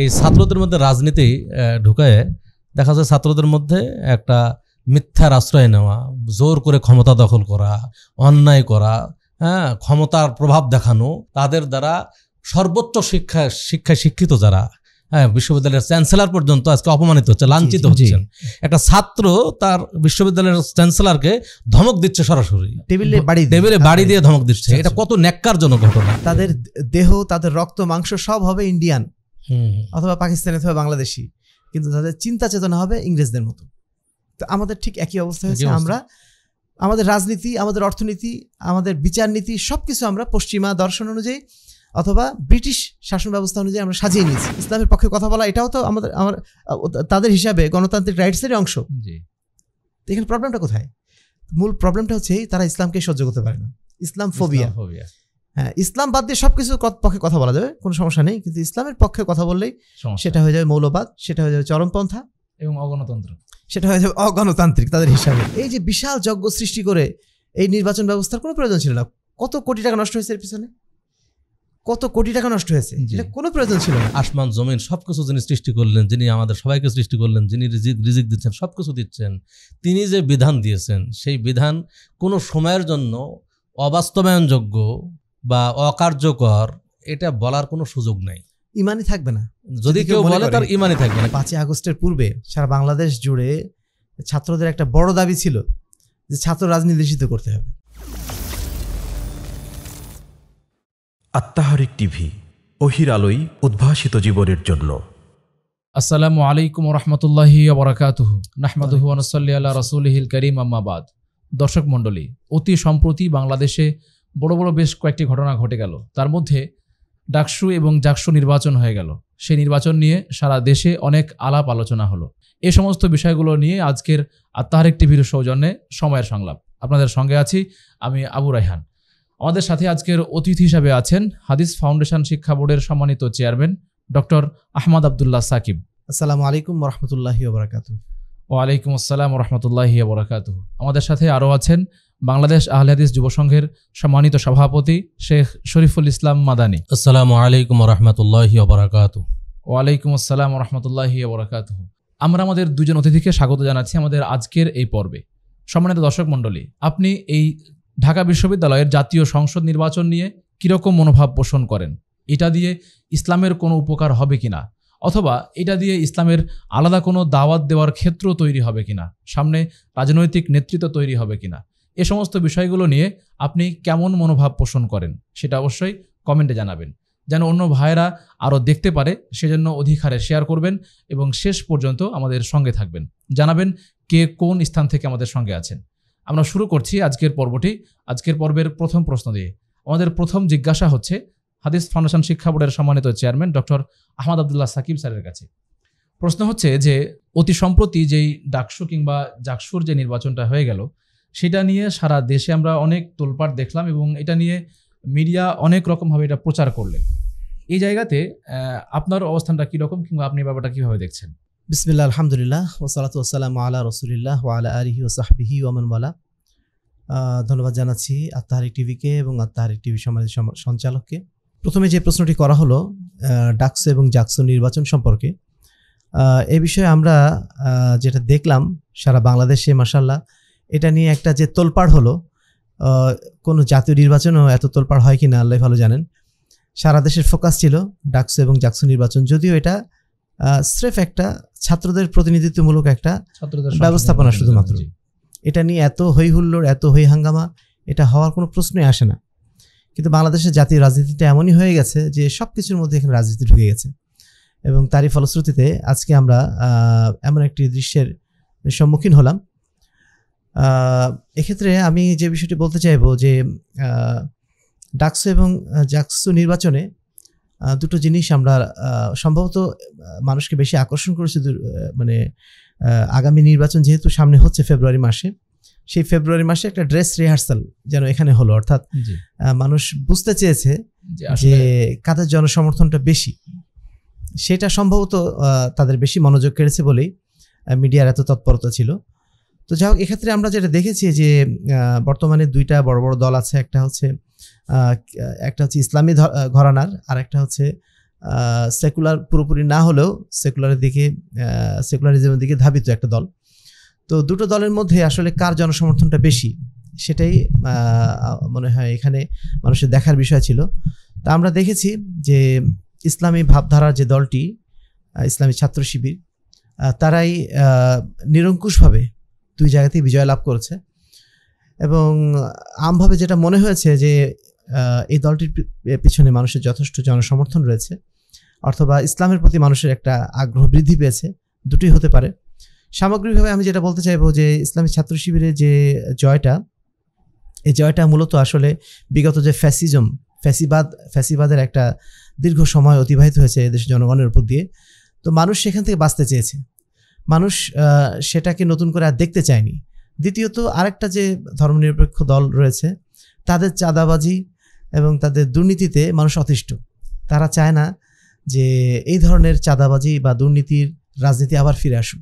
এই ছাত্রদের মধ্যে রাজনীতি ঢুকায় দেখা যায় ছাত্রদের মধ্যে একটা মিথ্যার আশ্রয় নেওয়া, জোর করে ক্ষমতা দখল করা, অন্যায় করা, হ্যাঁ, ক্ষমতার প্রভাব দেখানো, তাদের দ্বারা সর্বোচ্চ শিক্ষায় শিক্ষিত যারা, হ্যাঁ, বিশ্ববিদ্যালয়ের চ্যান্সেলর পর্যন্ত আজকে অপমানিত হচ্ছে, লাঞ্ছিত হচ্ছেন। একটা ছাত্র তার বিশ্ববিদ্যালয়ের চ্যান্সেলরকে ধমক দিচ্ছে, সরাসরি টেবিলে বাড়ি দিয়ে ধমক দিচ্ছে। এটা কত ন্যাক্কারজনক ঘটনা। তাদের দেহ, তাদের রক্ত মাংস সব হবে ইন্ডিয়ান অথবা পাকিস্তানি অথবা বাংলাদেশি, কিন্তু তাদের চিন্তা চেতনা হবে ইংরেজদের মতো। তো আমাদের ঠিক একই অবস্থা হয়েছে। আমরা আমাদের রাজনীতি, আমাদের অর্থনীতি, আমাদের বিচার নীতি সবকিছু আমরা পশ্চিমা দর্শন অনুযায়ী অথবা ব্রিটিশ শাসন ব্যবস্থা অনুযায়ী আমরা সাজিয়ে নিয়েছি। ইসলামের পক্ষে কথা বলা এটাও তো আমার তাদের হিসাবে গণতান্ত্রিক রাইটসেরই অংশ। এখানে প্রবলেমটা কোথায়? মূল প্রবলেমটা হচ্ছে তারা ইসলামকে সহ্য করতে পারে না, ইসলাম ফোবিয়া। হ্যাঁ, ইসলাম বাদ দিয়ে সবকিছু পক্ষে কথা বলা যাবে, কোনো সমস্যা নেই, কিন্তু ইসলামের পক্ষে কথা বললেই সেটা হয়ে যাবে মৌলবাদ, সেটা হয়ে যাবে চরমপন্থা এবং অগণতন্ত্র, সেটা হয়ে যাবে অগণতান্ত্রিক তাদের হিসাবে। এই যে বিশাল যজ্ঞ সৃষ্টি করে এই নির্বাচন ব্যবস্থার কোনো প্রয়োজন ছিল না। কত কোটি টাকা নষ্ট হয়েছে এর পিছনে, কত কোটি টাকা নষ্ট হয়েছে, এটা কোনো প্রয়োজন ছিল না। আসমান জমিন সবকিছু যিনি সৃষ্টি করলেন, যিনি আমাদের সবাইকে সৃষ্টি করলেন, যিনি রিজিক দিচ্ছেন, সবকিছু দিচ্ছেন, তিনি যে বিধান দিয়েছেন সেই বিধান কোনো সময়ের জন্য অবাস্তবায়নযোগ্য বা অকার্যকর এটা বলার কোনো সুযোগ নাই। ইমানই থাকবে না যদি কেউ বলে, তার ইমানই থাকবে না। 5ই আগস্টের পূর্বে সারা বাংলাদেশ জুড়ে ছাত্রদের একটা বড় দাবি ছিল যে ছাত্র রাজনীতি নিষিদ্ধ করতে হবে। আত্মাহারিক টিভি, ওহির আলোয় উদ্ভাসিত জীবনের জন্য। আসসালামু আলাইকুম রহমতুল্লাহি ওয়া বারাকাতুহু, নাহমাদুহু ওয়া নুসাল্লি আলা রাসূলিহিল কারীম, আম্মা বাদ। দর্শক মণ্ডলী, অতি সম্প্রতি বাংলাদেশে বড় বড় বেশ কয়েকটি ঘটনা ঘটে গেল। তার মধ্যে ডাকসু এবং জাকসু নির্বাচন হয়ে গেল। সেই নির্বাচন নিয়ে সারা দেশে অনেক আলাপ আলোচনা হলো। এই সমস্ত বিষয়গুলো নিয়ে আজকের আত্মাহারিক টিভির সৌজন্যে সময়ের সংলাপ। আপনাদের সঙ্গে আছি আমি আবু রায়হান। আমাদের সাথে আজকের অতিথি হিসাবে আছেন হাদিস ফাউন্ডেশন শিক্ষা বোর্ডের সম্মানিত চেয়ারম্যান ডক্টর আহমদ আবদুল্লাহ সাকিব। আসসালামু আলাইকুম ওয়া রাহমাতুল্লাহি ওয়া বারাকাতুহু। ওয়ালাইকুম আসসালাম ওয়া রাহমাতুল্লাহি ওয়া বারাকাতুহু। আমাদের সাথে আরও আছেন বাংলাদেশ আহলে হাদিস যুব সংঘের সম্মানিত সভাপতি শেখ শরীফুল ইসলাম মাদানী। আসসালামু আলাইকুম ওয়া রাহমাতুল্লাহি ওয়া বারাকাতুহু। ওয়ালাইকুম আসসালাম ওয়া রাহমাতুল্লাহি ওয়া বারাকাতুহু। আমরা আমাদের দুজন অতিথিকে স্বাগত জানাচ্ছি আমাদের আজকের এই পর্বে। সম্মানিত দর্শক মণ্ডলী, আপনি এই ঢাকা বিশ্ববিদ্যালয়ের জাতীয় সংসদ নির্বাচন নিয়ে কীরকম মনোভাব পোষণ করেন? এটা দিয়ে ইসলামের কোনো উপকার হবে কিনা, অথবা এটা দিয়ে ইসলামের আলাদা কোনো দাওয়াত দেওয়ার ক্ষেত্র তৈরি হবে কিনা, সামনে রাজনৈতিক নেতৃত্ব তৈরি হবে কিনা, এ সমস্ত বিষয়গুলো নিয়ে আপনি কেমন মনোভাব পোষণ করেন সেটা অবশ্যই কমেন্টে জানাবেন, যেন অন্য ভাইয়েরা আরও দেখতে পারে। সেজন্য অধিক হারে শেয়ার করবেন এবং শেষ পর্যন্ত আমাদের সঙ্গে থাকবেন। জানাবেন কে কোন স্থান থেকে আমাদের সঙ্গে আছেন। আমরা শুরু করছি আজকের পর্বটি। আজকের পর্বের প্রথম প্রশ্ন দিয়ে আমাদের প্রথম জিজ্ঞাসা হচ্ছে হাদিস ফাউন্ডেশন শিক্ষা বোর্ডের সম্মানিত চেয়ারম্যান ডক্টর আহমদ আবদুল্লাহ সাকিব স্যারের কাছে। প্রশ্ন হচ্ছে যে অতি সম্প্রতি যেই ডাকসু কিংবা জাকসুর যে নির্বাচনটা হয়ে গেল, সেটা নিয়ে সারা দেশে আমরা অনেক তোলপাড় দেখলাম এবং এটা নিয়ে মিডিয়া অনেক রকমভাবে এটা প্রচার করলেন। এই জায়গাতে আপনার অবস্থানটা কীরকম, কিংবা আপনি ব্যাপারটা কীভাবে দেখছেন? বিসমিল্লাহ, আলহামদুলিল্লাহ, ওয়াসসালাতু ওয়াসসালামু আলা রাসূলিল্লাহ ওয়া আলা আলিহি ওয়া সাহবিহি ওয়া মান ওয়ালা। ধন্যবাদ জানাচ্ছি আত্মাহারিক টিভিকে এবং আত্মাহারিক টিভি সমাজের সঞ্চালককে। প্রথমে যে প্রশ্নটি করা হলো ডাকসু এবং জাকসু নির্বাচন সম্পর্কে, এ বিষয়ে আমরা যেটা দেখলাম সারা বাংলাদেশে মাশাআল্লাহ এটা নিয়ে একটা যে তোলপাড় হলো, কোনো জাতীয় নির্বাচনও এত তোলপাড় হয় কিনা আল্লাহ ভালো জানেন। সারা দেশের ফোকাস ছিল ডাকসু এবং জাকসু নির্বাচন, যদিও এটা স্রেফ একটা ছাত্রদের প্রতিনিধিত্বমূলক একটা ব্যবস্থাপনা শুধুমাত্র। এটা নিয়ে এত হই হুল্লোড়, এত হই হাঙ্গামা, এটা হওয়ার কোনো প্রশ্নই আসে না। কিন্তু বাংলাদেশের জাতীয় রাজনীতিটা এমনই হয়ে গেছে যে সব কিছুর মধ্যে এখানে রাজনীতি ঢুকে গেছে, এবং তারই ফলশ্রুতিতে আজকে আমরা এমন একটি দৃশ্যের সম্মুখীন হলাম। এক্ষেত্রে আমি যে বিষয়টি বলতে চাইবো যে ডাকসু এবং জাকসু নির্বাচনে দুটো জিনিস আমরা সম্ভবত মানুষকে বেশি আকর্ষণ করেছে। মানে আগামী নির্বাচন যেহেতু সামনে হচ্ছে ফেব্রুয়ারি মাসে, সেই ফেব্রুয়ারি মাসে একটা ড্রেস রিহার্সাল যেন এখানে হলো, অর্থাৎ মানুষ বুঝতে চেয়েছে যে কাদের জনসমর্থনটা বেশি, সেটা সম্ভবত তাদের বেশি মনোযোগ কেড়েছে বলেই মিডিয়ার এত তৎপরতা ছিল। তো যাই হোক, এক্ষেত্রে আমরা যেটা দেখেছি যে বর্তমানে দুইটা বড় বড় দল আছে, একটা হচ্ছে ইসলামী ঘরানার, আর একটা হচ্ছে সেকুলার পুরোপুরি না হলেও সেকুলারের দিকে সেকুলারিজমের দিকে ধাবিত একটা দল। তো দুটো দলের মধ্যে আসলে কার জনসমর্থনটা বেশি সেটাই মনে হয় এখানে মানুষের দেখার বিষয় ছিল। তা আমরা দেখেছি যে ইসলামী ভাবধারার যে দলটি ইসলামী ছাত্র শিবির তারাই নিরঙ্কুশভাবে দুই জায়গাতেই বিজয় লাভ করেছে এবং আমভাবে যেটা মনে হয়েছে যে এই দলটির পিছনে মানুষের যথেষ্ট জনসমর্থন রয়েছে অথবা ইসলামের প্রতি মানুষের একটা আগ্রহ বৃদ্ধি পেয়েছে, দুটোই হতে পারে। সামগ্রিকভাবে আমি যেটা বলতে চাইবো যে ইসলামী ছাত্র শিবিরের যে জয়টা, এই জয়টা মূলত আসলে বিগত যে ফ্যাসিবাদের একটা দীর্ঘ সময় অতিবাহিত হয়েছে এদেশের জনগণের উপর দিয়ে। তো মানুষ সেখান থেকে বাঁচতে চেয়েছে, মানুষ সেটাকে নতুন করে আর দেখতে চায়নি। দ্বিতীয়ত আরেকটা যে ধর্মনিরপেক্ষ দল রয়েছে তাদের চাঁদাবাজি এবং তাদের দুর্নীতিতে মানুষ অতিষ্ঠ। তারা চায় না যে এই ধরনের চাঁদাবাজি বা দুর্নীতির রাজনীতি আবার ফিরে আসুক।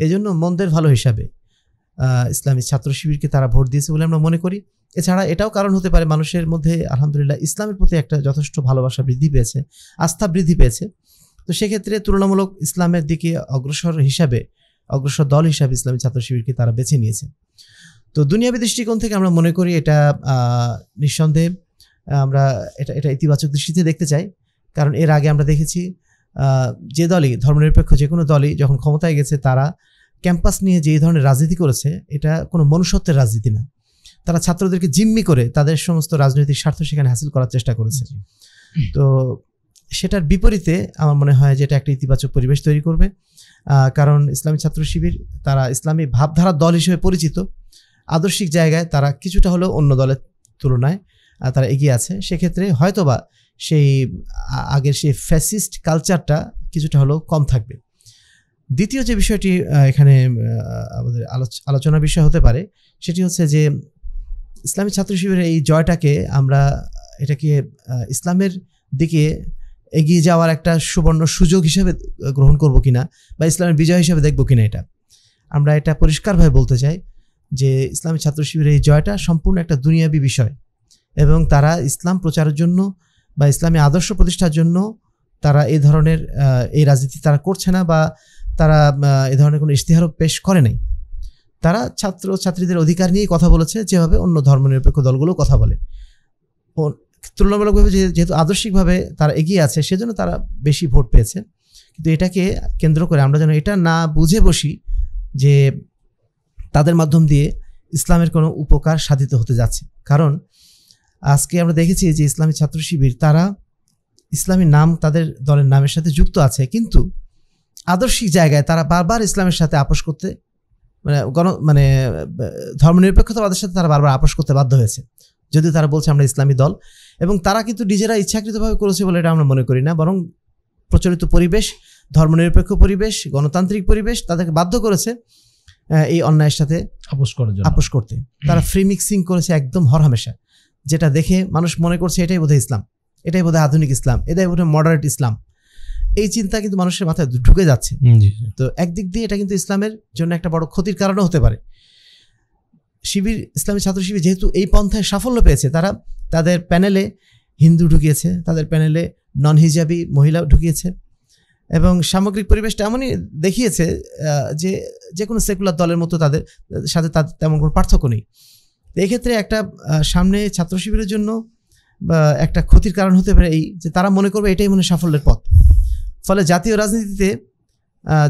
এই জন্য মন্দের ভালো হিসাবে ইসলামী ছাত্র শিবিরকে তারা ভোট দিয়েছে বলে আমরা মনে করি। এছাড়া এটাও কারণ হতে পারে মানুষের মধ্যে আলহামদুলিল্লাহ ইসলামের প্রতি একটা যথেষ্ট ভালোবাসা বৃদ্ধি পেয়েছে, আস্থা বৃদ্ধি পেয়েছে। তো সেক্ষেত্রে তুলনামূলক ইসলামের দিকে অগ্রসর দল হিসাবে ইসলামী ছাত্র শিবিরকে তারা বেছে নিয়েছে। তো দুনিয়াবী দৃষ্টিকোণ থেকে আমরা মনে করি এটা নিঃসন্দেহে আমরা এটা ইতিবাচক দৃষ্টিতে দেখতে চাই। কারণ এর আগে আমরা দেখেছি যে দলই ধর্মনিরপেক্ষ যে কোনো দলই যখন ক্ষমতায় গেছে তারা ক্যাম্পাস নিয়ে যে ধরনের রাজনীতি করেছে এটা কোনো মনুষ্যত্বের রাজনীতি না। তারা ছাত্রদেরকে জিম্মি করে তাদের সমস্ত রাজনৈতিক স্বার্থ সেখানে হাসিল করার চেষ্টা করেছে। তো সেটার বিপরীতে আমার মনে হয় যে এটা একটা ইতিবাচক পরিবেশ তৈরি করবে। কারণ ইসলামী ছাত্র শিবির তারা ইসলামী ভাবধারার দল হিসেবে পরিচিত, আদর্শিক জায়গায় তারা কিছুটা হলেও অন্য দলের তুলনায় তারা এগিয়ে আছে। সেক্ষেত্রে হয়তোবা সেই আগের সেই ফ্যাসিস্ট কালচারটা কিছুটা হলেও কম থাকবে। দ্বিতীয় যে বিষয়টি এখানে আমাদের আলোচনার বিষয় হতে পারে সেটি হচ্ছে যে ইসলামী ছাত্র শিবিরের এই জয়টাকে আমরা এটাকে ইসলামের দিকে এগিয়ে যাওয়ার একটা সুবর্ণ সুযোগ হিসেবে গ্রহণ করব কিনা বা ইসলামের বিজয় হিসেবে দেখব কিনা, আমরা এটা পরিষ্কারভাবে বলতে চাই যে ইসলামী ছাত্র শিবিরের এই জয়টা সম্পূর্ণ একটা দুনিয়াবী বিষয় এবং তারা ইসলাম প্রচারের জন্য বা ইসলামী আদর্শ প্রতিষ্ঠার জন্য তারা এই ধরনের এই রাজনীতি তারা করছে না বা তারা এই ধরনের কোনো ইশতেহারও পেশ করে নাই। তারা ছাত্রীদের অধিকার নিয়েই কথা বলেছে যেভাবে অন্য ধর্মনিরপেক্ষ দলগুলো কথা বলে। তুলনামূলকভাবে যেহেতু আদর্শিকভাবে তারা এগিয়ে আছে সেজন্য তারা বেশি ভোট পেয়েছে। কিন্তু এটাকে কেন্দ্র করে আমরা যেন এটা না বুঝে বসি যে তাদের মাধ্যম দিয়ে ইসলামের কোনো উপকার সাধিত হতে যাচ্ছে। কারণ আজকে আমরা দেখেছি যে ইসলামী ছাত্র শিবির তারা ইসলামী নাম তাদের দলের নামের সাথে যুক্ত আছে, কিন্তু আদর্শিক জায়গায় তারা বারবার ইসলামের সাথে আপোষ করতে ধর্মনিরপেক্ষতাবাদের সাথে তারা বারবার আপোষ করতে বাধ্য হয়েছে, যদিও তারা বলছে আমরা ইসলামী দল। এবং তারা কিন্তু নিজেরা ইচ্ছাকৃতভাবে করেছে বলে এটা আমরা মনে করি না, বরং প্রচলিত পরিবেশ, ধর্মনিরপেক্ষ পরিবেশ, গণতান্ত্রিক পরিবেশ তাদেরকে বাধ্য করেছে এই অন্যায়ের সাথে আপোষ করতে। তারা ফ্রি মিক্সিং করেছে একদম হরহামেশা, যেটা দেখে মানুষ মনে করছে এটাই বোধহয় ইসলাম, এটাই বোধহয় আধুনিক ইসলাম, এটাই বোধহয় মডারেট ইসলাম। এই চিন্তা কিন্তু মানুষের মাথায় ঢুকে যাচ্ছে। তো একদিক দিয়ে এটা কিন্তু ইসলামের জন্য একটা বড় ক্ষতির কারণও হতে পারে। শিবির, ইসলামী ছাত্র শিবির যেহেতু এই পন্থায় সাফল্য পেয়েছে, তারা তাদের প্যানেলে হিন্দু ঢুকিয়েছে, তাদের প্যানেলে নন হিজাবি মহিলা ঢুকিয়েছে এবং সামগ্রিক পরিবেশটা এমনই দেখিয়েছে যে কোনো সেকুলার দলের মতো তাদের সাথে তাদের তেমন কোনো পার্থক্য নেই। এক্ষেত্রে একটা সামনে ছাত্র শিবিরের জন্য একটা ক্ষতির কারণ হতে পারে এই যে তারা মনে করবে এটাই মনে সাফল্যের পথ। ফলে জাতীয় রাজনীতিতে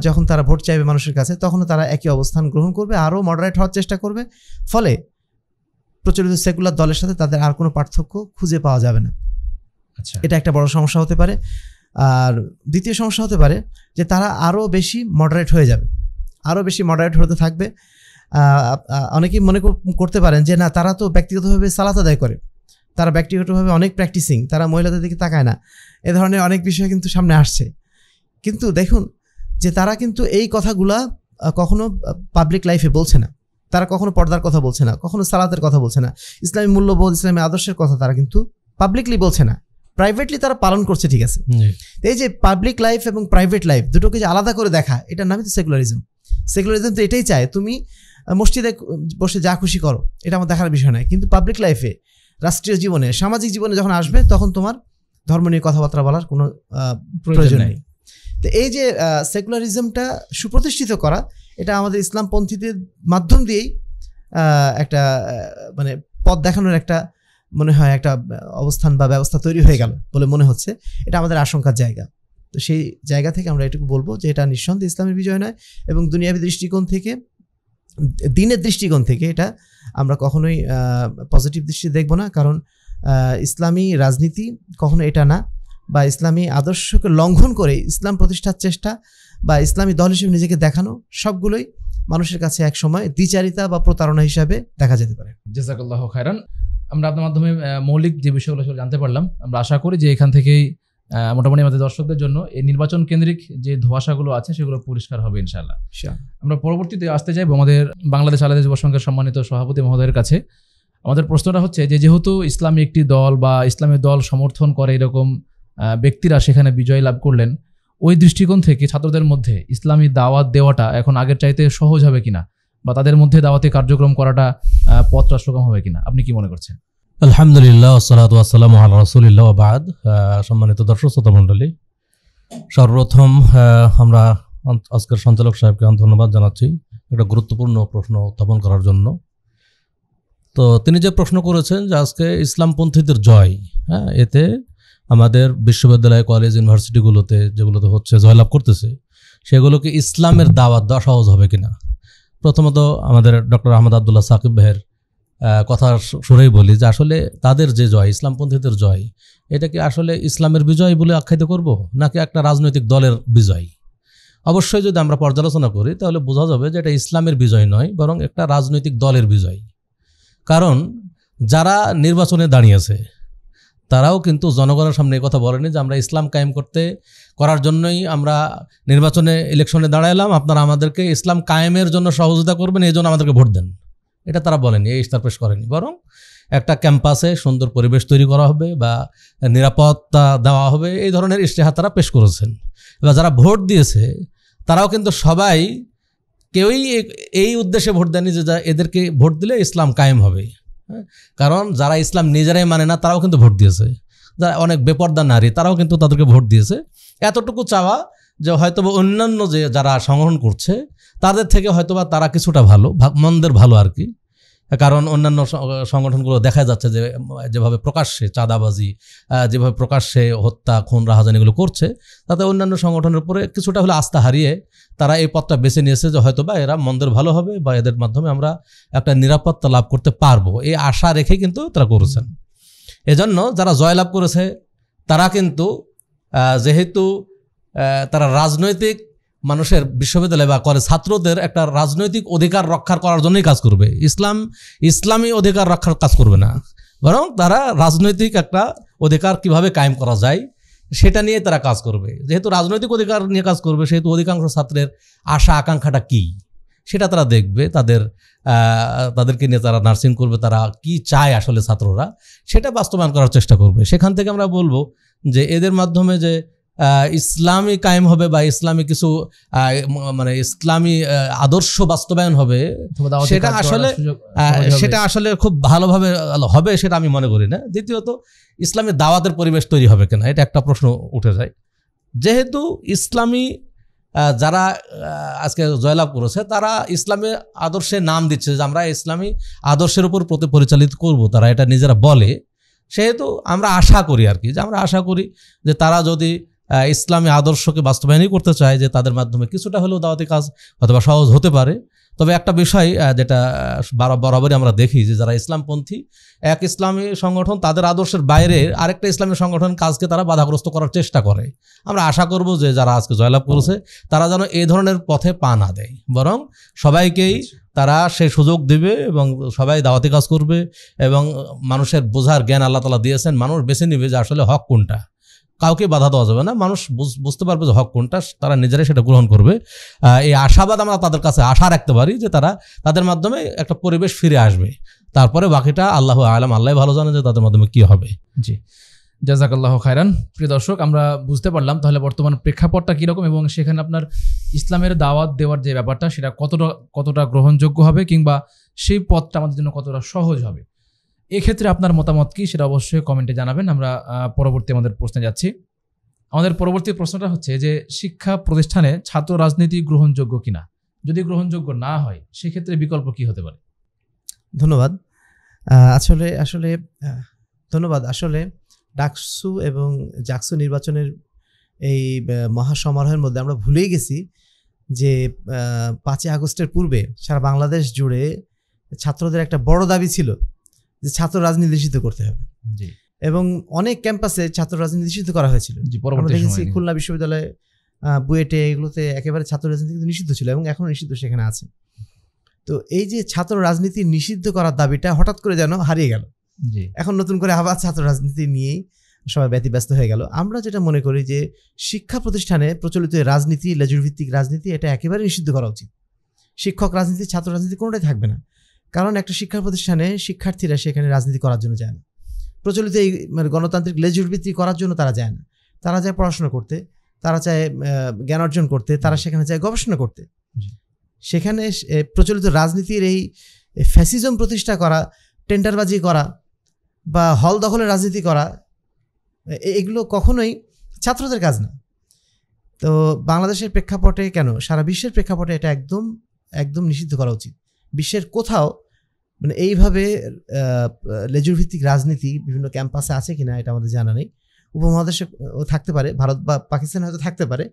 যখন তারা ভোট চাইবে মানুষের কাছে তখনও তারা একই অবস্থান গ্রহণ করবে, আরও মডারেট হওয়ার চেষ্টা করবে। ফলে প্রচলিত সেকুলার দলের সাথে তাদের আর কোনো পার্থক্য খুঁজে পাওয়া যাবে না। আচ্ছা, এটা একটা বড় সমস্যা হতে পারে। আর দ্বিতীয় সমস্যা হতে পারে যে তারা আরও বেশি মডারেট হয়ে যাবে, আরও বেশি মডারেট হতে থাকবে। অনেকেই মনে করতে পারেন যে না, তারা তো ব্যক্তিগতভাবে সালাত আদায় করে, তারা ব্যক্তিগতভাবে অনেক প্র্যাকটিসিং, তারা মহিলাদের দিকে তাকায় না, এ ধরনের অনেক বিষয় কিন্তু সামনে আসছে। কিন্তু দেখুন যে তারা কিন্তু এই কথাগুলা কখনো পাবলিক লাইফে বলছে না, তারা কখনো পর্দার কথা বলছে না, কখনো সালাতের কথা বলছে না, ইসলামী মূল্যবোধ, ইসলামী আদর্শের কথা তারা কিন্তু পাবলিকলি বলছে না, প্রাইভেটলি তারা পালন করছে। ঠিক আছে, এই যে পাবলিক লাইফ এবং প্রাইভেট লাইফ দুটোকে যে আলাদা করে দেখা, এটার নামই তো সেকুলারিজম। সেকুলারিজম তো এটাই চায় তুমি মসজিদে বসে যা খুশি করো, এটা আমার দেখার বিষয় নয়। কিন্তু পাবলিক লাইফে, রাষ্ট্রীয় জীবনে, সামাজিক জীবনে যখন আসবে তখন তোমার ধর্ম নিয়ে কথাবার্তা বলার কোনো প্রয়োজন নেই। তো এই যে সেকুলারিজমটা সুপ্রতিষ্ঠিত করা, এটা আমাদের ইসলামপন্থীদের মাধ্যম দিয়েই একটা মানে পথ দেখানোর একটা মনে হয় একটা অবস্থান বা ব্যবস্থা তৈরি হয়ে গেল বলে মনে হচ্ছে। এটা আমাদের আশঙ্কার জায়গা। তো সেই জায়গা থেকে আমরা এটুকু বলবো যে এটা নিঃসন্দেহে ইসলামের বিজয় নয়, এবং দুনিয়াবী দৃষ্টিকোণ থেকে, দিনের দৃষ্টিকোণ থেকে এটা আমরা কখনোই পজিটিভ দৃষ্টি দেখব না। কারণ ইসলামী রাজনীতি কখনো এটা না, বা ইসলামী আদর্শকে লঙ্ঘন করে ইসলাম প্রতিষ্ঠার চেষ্টা বা ইসলামী দল হিসেবে নিজেকে দেখানো, সবগুলোই মানুষের কাছে এক সময় দ্বিচারিতা বা প্রতারণা হিসাবে দেখা যেতে পারে। জাযাকাল্লাহু খায়রান। আমরা আপনার মাধ্যমে মৌলিক যে বিষয়গুলো জানতে পারলাম। আমরা আশা করি যে এখান থেকেই মোটামুটি আমাদের দর্শকদের জন্য এই নির্বাচন কেন্দ্রিক যে ধোঁয়াশাগুলো আছে সেগুলো পরিষ্কার হবে ইনশাআল্লাহ। আমরা পরবর্তীতে আসতে চাইব আমাদের বাংলাদেশ আলাদা যুব সংঘের সম্মানিত সভাপতি মহোদয়ের কাছে। আমাদের প্রশ্নটা হচ্ছে যে যেহেতু ইসলামী একটি দল বা ইসলামী দল সমর্থন করে এরকম ব্যক্তিরা সেখানে বিজয় লাভ করলেন, ওই দৃষ্টিকোণ থেকে ছাত্রদের মধ্যে ইসলামী দাওয়াত দেওয়াটা এখন আগের চাইতে সহজ হবে কিনা, বা তাদের মধ্যে দাওয়াতি কার্যক্রম করাটা পথটা সুগম হবে কিনা, আপনি কি মনে করছেন? আলহামদুলিল্লাহ, ওয়াসসালাতু ওয়াসসালামু আলা রাসূলিল্লাহ ওয়া বাদ। সম্মানিত দর্শক শ্রোতা মণ্ডলী, সর্বপ্রথম আমরা আজকের সঞ্চালক সাহেবকে ধন্যবাদ জানাচ্ছি একটা গুরুত্বপূর্ণ প্রশ্ন উত্থাপন করার জন্য। তো তিনি যে প্রশ্ন করেছেন যে আজকে ইসলামপন্থীদের জয়, হ্যাঁ, এতে আমাদের বিশ্ববিদ্যালয়, কলেজ, ইউনিভার্সিটিগুলোতে যেগুলোতে হচ্ছে, জয়লাভ করতেছে, সেগুলোকে ইসলামের দাওয়াত দেওয়া সহজ হবে কিনা। প্রথমত আমাদের ডক্টর আহমদ আবদুল্লাহ সাকিব ভাইয়ের কথা শুনেই বলি যে আসলে তাদের যে জয়, ইসলামপন্থীদের জয়, এটা কি আসলে ইসলামের বিজয় বলে আখ্যায়িত করব, নাকি একটা রাজনৈতিক দলের বিজয়? অবশ্যই যদি আমরা পর্যালোচনা করি তাহলে বোঝা যাবে যে এটা ইসলামের বিজয় নয়, বরং একটা রাজনৈতিক দলের বিজয়। কারণ যারা নির্বাচনে দাঁড়িয়েছে তারাও কিন্তু জনগণের সামনে কথা বলেনি যে আমরা ইসলাম কায়েম করার জন্যই আমরা নির্বাচনে, ইলেকশনে দাঁড়াইলাম, আপনারা আমাদেরকে ইসলাম কায়েমের জন্য সহযোগিতা করবেন, এই জন্য আমাদেরকে ভোট দেন। এটা তারা বলেনি, এই ইশতেহার পেশ করেনি। বরং একটা ক্যাম্পাসে সুন্দর পরিবেশ তৈরি করা হবে বা নিরাপত্তা দেওয়া হবে, এই ধরনের ইশতেহার তারা পেশ করেছেন। এবার যারা ভোট দিয়েছে তারাও কিন্তু সবাই কেউই এই উদ্দেশ্যে ভোট দেয়নি যে এদেরকে ভোট দিলে ইসলাম কায়েম হবে। কারণ যারা ইসলাম নিজেরাই মানে না তারাও কিন্তু ভোট দিয়েছে, যারা অনেক বেপর্দা নারী তারাও কিন্তু তাদেরকে ভোট দিয়েছে। এতটুকু চাওয়া যে হয়তোবা অন্যান্য যে যারা সংগঠন করছে তাদের থেকে হয়তোবা তারা কিছুটা ভালো, মন্দের ভালো আর কি। কারণ অন্যান্য সংগঠনগুলো দেখা যাচ্ছে যে যেভাবে প্রকাশ্যে চাঁদাবাজি, যেভাবে প্রকাশ্যে হত্যা, খুন, রাহাজানি এগুলো করছে, তাতে অন্যান্য সংগঠনের উপরে কিছুটা হলে আস্থা হারিয়ে তারা এই পথটা বেছে নিয়েছে যে হয়তোবা এরা মন্দের ভালো হবে বা এদের মাধ্যমে আমরা একটা নিরাপত্তা লাভ করতে পারবো, এই আশা রেখে কিন্তু তারা করেছেন। এজন্য যারা জয়লাভ করেছে তারা কিন্তু যেহেতু তারা রাজনৈতিক মানুষের, বিশ্ববিদ্যালয় বা কলেজ ছাত্রদের একটা রাজনৈতিক অধিকার রক্ষা করার জন্যই কাজ করবে, ইসলামী অধিকার রক্ষার কাজ করবে না, বরং তারা রাজনৈতিক একটা অধিকার কিভাবে কায়েম করা যায় সেটা নিয়ে তারা কাজ করবে। যেহেতু রাজনৈতিক অধিকার নিয়ে কাজ করবে, সেহেতু অধিকাংশ ছাত্রের আশা আকাঙ্ক্ষাটা কি সেটা তারা দেখবে, তাদেরকে নিয়ে তারা নার্সিং করবে, তারা কি চায় আসলে ছাত্ররা সেটা বাস্তবায়ন করার চেষ্টা করবে। সেখান থেকে আমরা বলবো যে এদের মাধ্যমে যে ইসলামী কায়েম হবে বা ইসলামী কিছু মানে ইসলামী আদর্শ বাস্তবায়ন হবে, সেটা আসলে খুব ভালোভাবে হবে সেটা আমি মনে করি না। দ্বিতীয়ত ইসলামী দাওয়াতের পরিবেশ তৈরি হবে কিনা, এটা একটা প্রশ্ন উঠে যায়। যেহেতু ইসলামী যারা আজকে জয়লাভ করেছে তারা ইসলামী আদর্শের নাম দিচ্ছে যে আমরা ইসলামী আদর্শের উপর পরিচালিত করব, তারা এটা নিজেরা বলে, সেহেতু আমরা আশা করি আর কি, যে আমরা আশা করি যে তারা যদি ইসলামী আদর্শকে বাস্তবায়নই করতে চায় যে তাদের মাধ্যমে কিছুটা হলেও দাওয়াতি কাজ অথবা সহজ হতে পারে। তবে একটা বিষয় যেটা বরাবরই আমরা দেখি যে যারা ইসলামপন্থী এক ইসলামী সংগঠন তাদের আদর্শের বাইরে আরেকটা ইসলামী সংগঠন কাজকে তারা বাধাগ্রস্ত করার চেষ্টা করে। আমরা আশা করব যে যারা আজকে জয়লাভ করেছে তারা যেন এই ধরনের পথে পা না দেয়, বরং সবাইকেই তারা সেই সুযোগ দেবে এবং সবাই দাওয়াতি কাজ করবে এবং মানুষের বোঝার জ্ঞান আল্লাহ তাআলা দিয়েছেন, মানুষ বেছে নেবে যে আসলে হক কোনটা, কাউকে বাধা দেওয়া যাবে না, মানুষ বুঝতে পারবে যে হক কোনটা, তারা নিজেরাই সেটা গ্রহণ করবে। এই আশাবাদ আমরা তাদের কাছে আশা রাখতে পারি যে তাদের মাধ্যমে একটা পরিবেশ ফিরে আসবে। তারপরে বাকিটা আল্লাহু আলাম, আল্লাহ ভালো জানে যে তাদের মাধ্যমে কি হবে। জি, জাযাকাল্লাহু খায়রান। প্রিয় দর্শক, আমরা বুঝতে পারলাম তাহলে বর্তমান প্রেক্ষাপটটা কীরকম এবং সেখানে আপনার ইসলামের দাওয়াত দেওয়ার যে ব্যাপারটা সেটা কতটা গ্রহণযোগ্য হবে কিংবা সেই পথটা আমাদের জন্য কতটা সহজ হবে। এক্ষেত্রে আপনার মতামত কি সেটা অবশ্যই কমেন্টে জানাবেন। আমরা পরবর্তী আমাদের প্রশ্নে যাচ্ছি। আমাদের পরবর্তী প্রশ্নটা হচ্ছে যে শিক্ষা প্রতিষ্ঠানে ছাত্র রাজনীতি গ্রহণযোগ্য কিনা, যদি গ্রহণযোগ্য না হয় সেক্ষেত্রে বিকল্প কি হতে পারে? ধন্যবাদ। ধন্যবাদ। আসলে ডাকসু এবং জাকসু নির্বাচনের এই মহাসমারোহের মধ্যে আমরা ভুলেই গেছি যে 5ই আগস্টের পূর্বে সারা বাংলাদেশ জুড়ে ছাত্রদের একটা বড় দাবি ছিল যে ছাত্র রাজনীতি নিষিদ্ধ করতে হবে, জি, এবং অনেক ক্যাম্পাসে ছাত্র রাজনীতি নিষিদ্ধ করা হয়েছিল। জি, আমরা পরবর্তী দেখেছি সময়ে খুলনা বিশ্ববিদ্যালয়ে, বুয়েটে, এগুলোতে একেবারে ছাত্র রাজনীতি কিন্তু নিষিদ্ধ ছিল এবং এখনো নিষিদ্ধ সেখানে আছে। তো এই যে ছাত্র রাজনীতি নিষিদ্ধ করার দাবিটা হঠাৎ করে যেন হারিয়ে গেল। জি, এখন নতুন করে আবার ছাত্র রাজনীতি নিয়েই সবাই ব্যতিব্যস্ত হয়ে গেল। আমরা যেটা মনে করি যে শিক্ষা প্রতিষ্ঠানে প্রচলিত রাজনীতি, লেজুর ভিত্তিক রাজনীতি, এটা একেবারে নিষিদ্ধ করা উচিত। শিক্ষক রাজনীতি, ছাত্র রাজনীতি কোনোটাই থাকবে না। কারণ একটা শিক্ষা প্রতিষ্ঠানে শিক্ষার্থীরা সেখানে রাজনীতি করার জন্য যায় না, প্রচলিত এই মানে গণতান্ত্রিক লেজুর ভিত্তি করার জন্য তারা যায় না। তারা যায় পড়াশোনা করতে, তারা চায় জ্ঞান অর্জন করতে, তারা সেখানে যায় গবেষণা করতে। সেখানে প্রচলিত রাজনীতির এই ফ্যাসিজম প্রতিষ্ঠা করা, টেন্ডারবাজি করা বা হল দখলের রাজনীতি করা, এগুলো কখনোই ছাত্রদের কাজ না। তো বাংলাদেশের প্রেক্ষাপটে কেন, সারা বিশ্বের প্রেক্ষাপটে এটা একদম একদম নিষিদ্ধ করা উচিত। বিশ্বের কোথাও মানে এইভাবে লেজুর ভিত্তিক রাজনীতি বিভিন্ন ক্যাম্পাসে আছে কিনা এটা আমাদের জানা নেই। উপমহাদেশে থাকতে পারে, ভারত বা পাকিস্তানে হয়তো থাকতে পারে,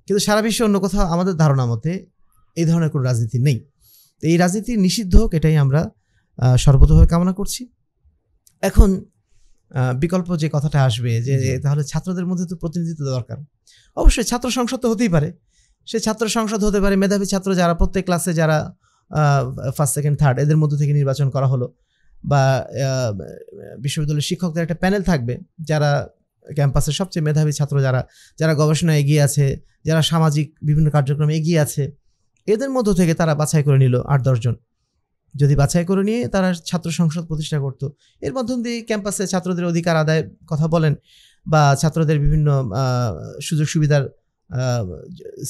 কিন্তু সারা বিশ্বে অন্য কোথাও আমাদের ধারণা মতে এই ধরনের কোনো রাজনীতি নেই। তো এই রাজনীতি নিষিদ্ধ হোক, এটাই আমরা সর্বতভাবে কামনা করছি। এখন বিকল্প যে কথাটা আসবে যে তাহলে ছাত্রদের মধ্যে তো প্রতিনিধিত্ব দরকার। অবশ্যই ছাত্র সংসদ তো হতেই পারে, সে ছাত্র সংসদ হতে পারে মেধাবী ছাত্র যারা প্রত্যেক ক্লাসে যারা ফার্স্ট, সেকেন্ড, থার্ড এদের মধ্য থেকে নির্বাচন করা হলো, বা বিশ্ববিদ্যালয়ের শিক্ষকদের একটা প্যানেল থাকবে যারা ক্যাম্পাসের সবচেয়ে মেধাবী ছাত্র, যারা যারা গবেষণায় এগিয়ে আছে, যারা সামাজিক বিভিন্ন কার্যক্রমে এগিয়ে আছে, এদের মধ্য থেকে তারা বাছাই করে নিল 8-10 জন। যদি বাছাই করে নিয়ে তারা ছাত্র সংসদ প্রতিষ্ঠা করতো, এর মাধ্যম দিয়ে ক্যাম্পাসে ছাত্রদের অধিকার আদায়ের কথা বলেন বা ছাত্রদের বিভিন্ন সুযোগ সুবিধার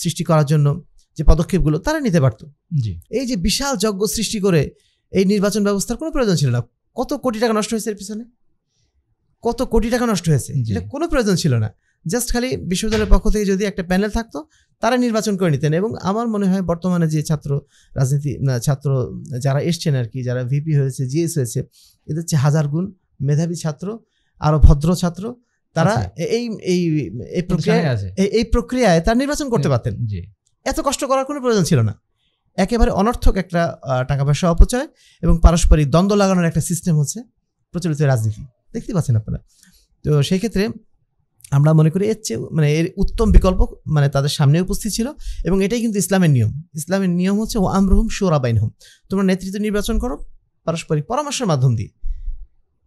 সৃষ্টি করার জন্য যে পদক্ষেপগুলো তারা নিতে পারতো। এই যে বিশাল যজ্ঞ সৃষ্টি করে এই নির্বাচন ব্যবস্থার কোনো প্রয়োজন ছিল না। কত কোটি টাকা নষ্ট হয়েছে এর পিছনে, কত কোটি টাকা নষ্ট হয়েছে, এটা কোনো প্রয়োজন ছিল না। জাস্ট খালি বিশ্ববিদ্যালয়ের পক্ষ থেকে যদি একটা প্যানেল থাকতো, তারা নির্বাচন করে নিতেন। এবং আমার মনে হয় বর্তমানে যে ছাত্র রাজনীতি ছাত্র যারা এসছেন আর কি, যারা ভিপি হয়েছে, জিএস হয়েছে, এদের চেয়ে 1000 গুণ মেধাবী ছাত্র, আরো ভদ্র ছাত্র, তারা এই প্রক্রিয়ায় তারা নির্বাচন করতে পারতেন। এত কষ্ট করার কোনো প্রয়োজন ছিল না। একেবারে অনর্থক একটা টাকা পয়সা অপচয় এবং পারস্পরিক দ্বন্দ্ব লাগানোর একটা সিস্টেম হচ্ছে প্রচলিত রাজনীতি, দেখতে পাচ্ছেন আপনারা। তো সেই ক্ষেত্রে আমরা মনে করি এর চেয়ে মানে এর উত্তম বিকল্প মানে তাদের সামনে উপস্থিত ছিল। এবং এটাই কিন্তু ইসলামের নিয়ম। ইসলামের নিয়ম হচ্ছে ও আমরুহুম শুরা বাইনহুম, তোমরা নেতৃত্ব নির্বাচন করো পারস্পরিক পরামর্শের মাধ্যম দিয়ে।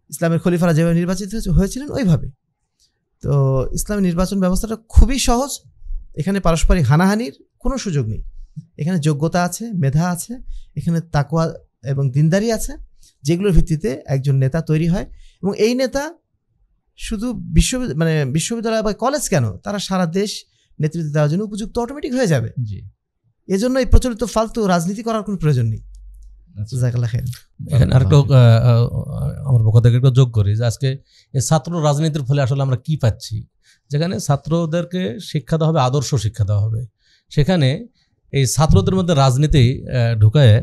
ইসলামের খলিফারা যেভাবে নির্বাচিত হয়েছিলেন ওইভাবে। তো ইসলামের নির্বাচন ব্যবস্থাটা খুবই সহজ। এখানে পারস্পরিক হানাহানির কোনো সুযোগ নেই। এখানে যোগ্যতা আছে, মেধা আছে, এখানে তাকওয়া এবং দিনদারি আছে, যেগুলোর ভিত্তিতে একজন নেতা তৈরি হয়। এবং এই নেতা শুধু বিশ্ববিদ্যালয় বা কলেজ কেন, তারা সারা দেশ নেতৃত্ব দেওয়ার জন্য উপযুক্ত অটোমেটিক হয়ে যাবে। এজন্য এই প্রচলিত ফালতু রাজনীতি করার কোনো প্রয়োজন নেই। এখানে আরেকটা আমার পক্ষ থেকে একটু যোগ করি যে আজকে এই ছাত্র রাজনীতির ফলে আসলে আমরা কি পাচ্ছি, যেখানে ছাত্রদেরকে শিক্ষা দেওয়া হবে, আদর্শ শিক্ষা দেওয়া হবে, সেখানে এই ছাত্রদের মধ্যে রাজনীতি ঢুকায়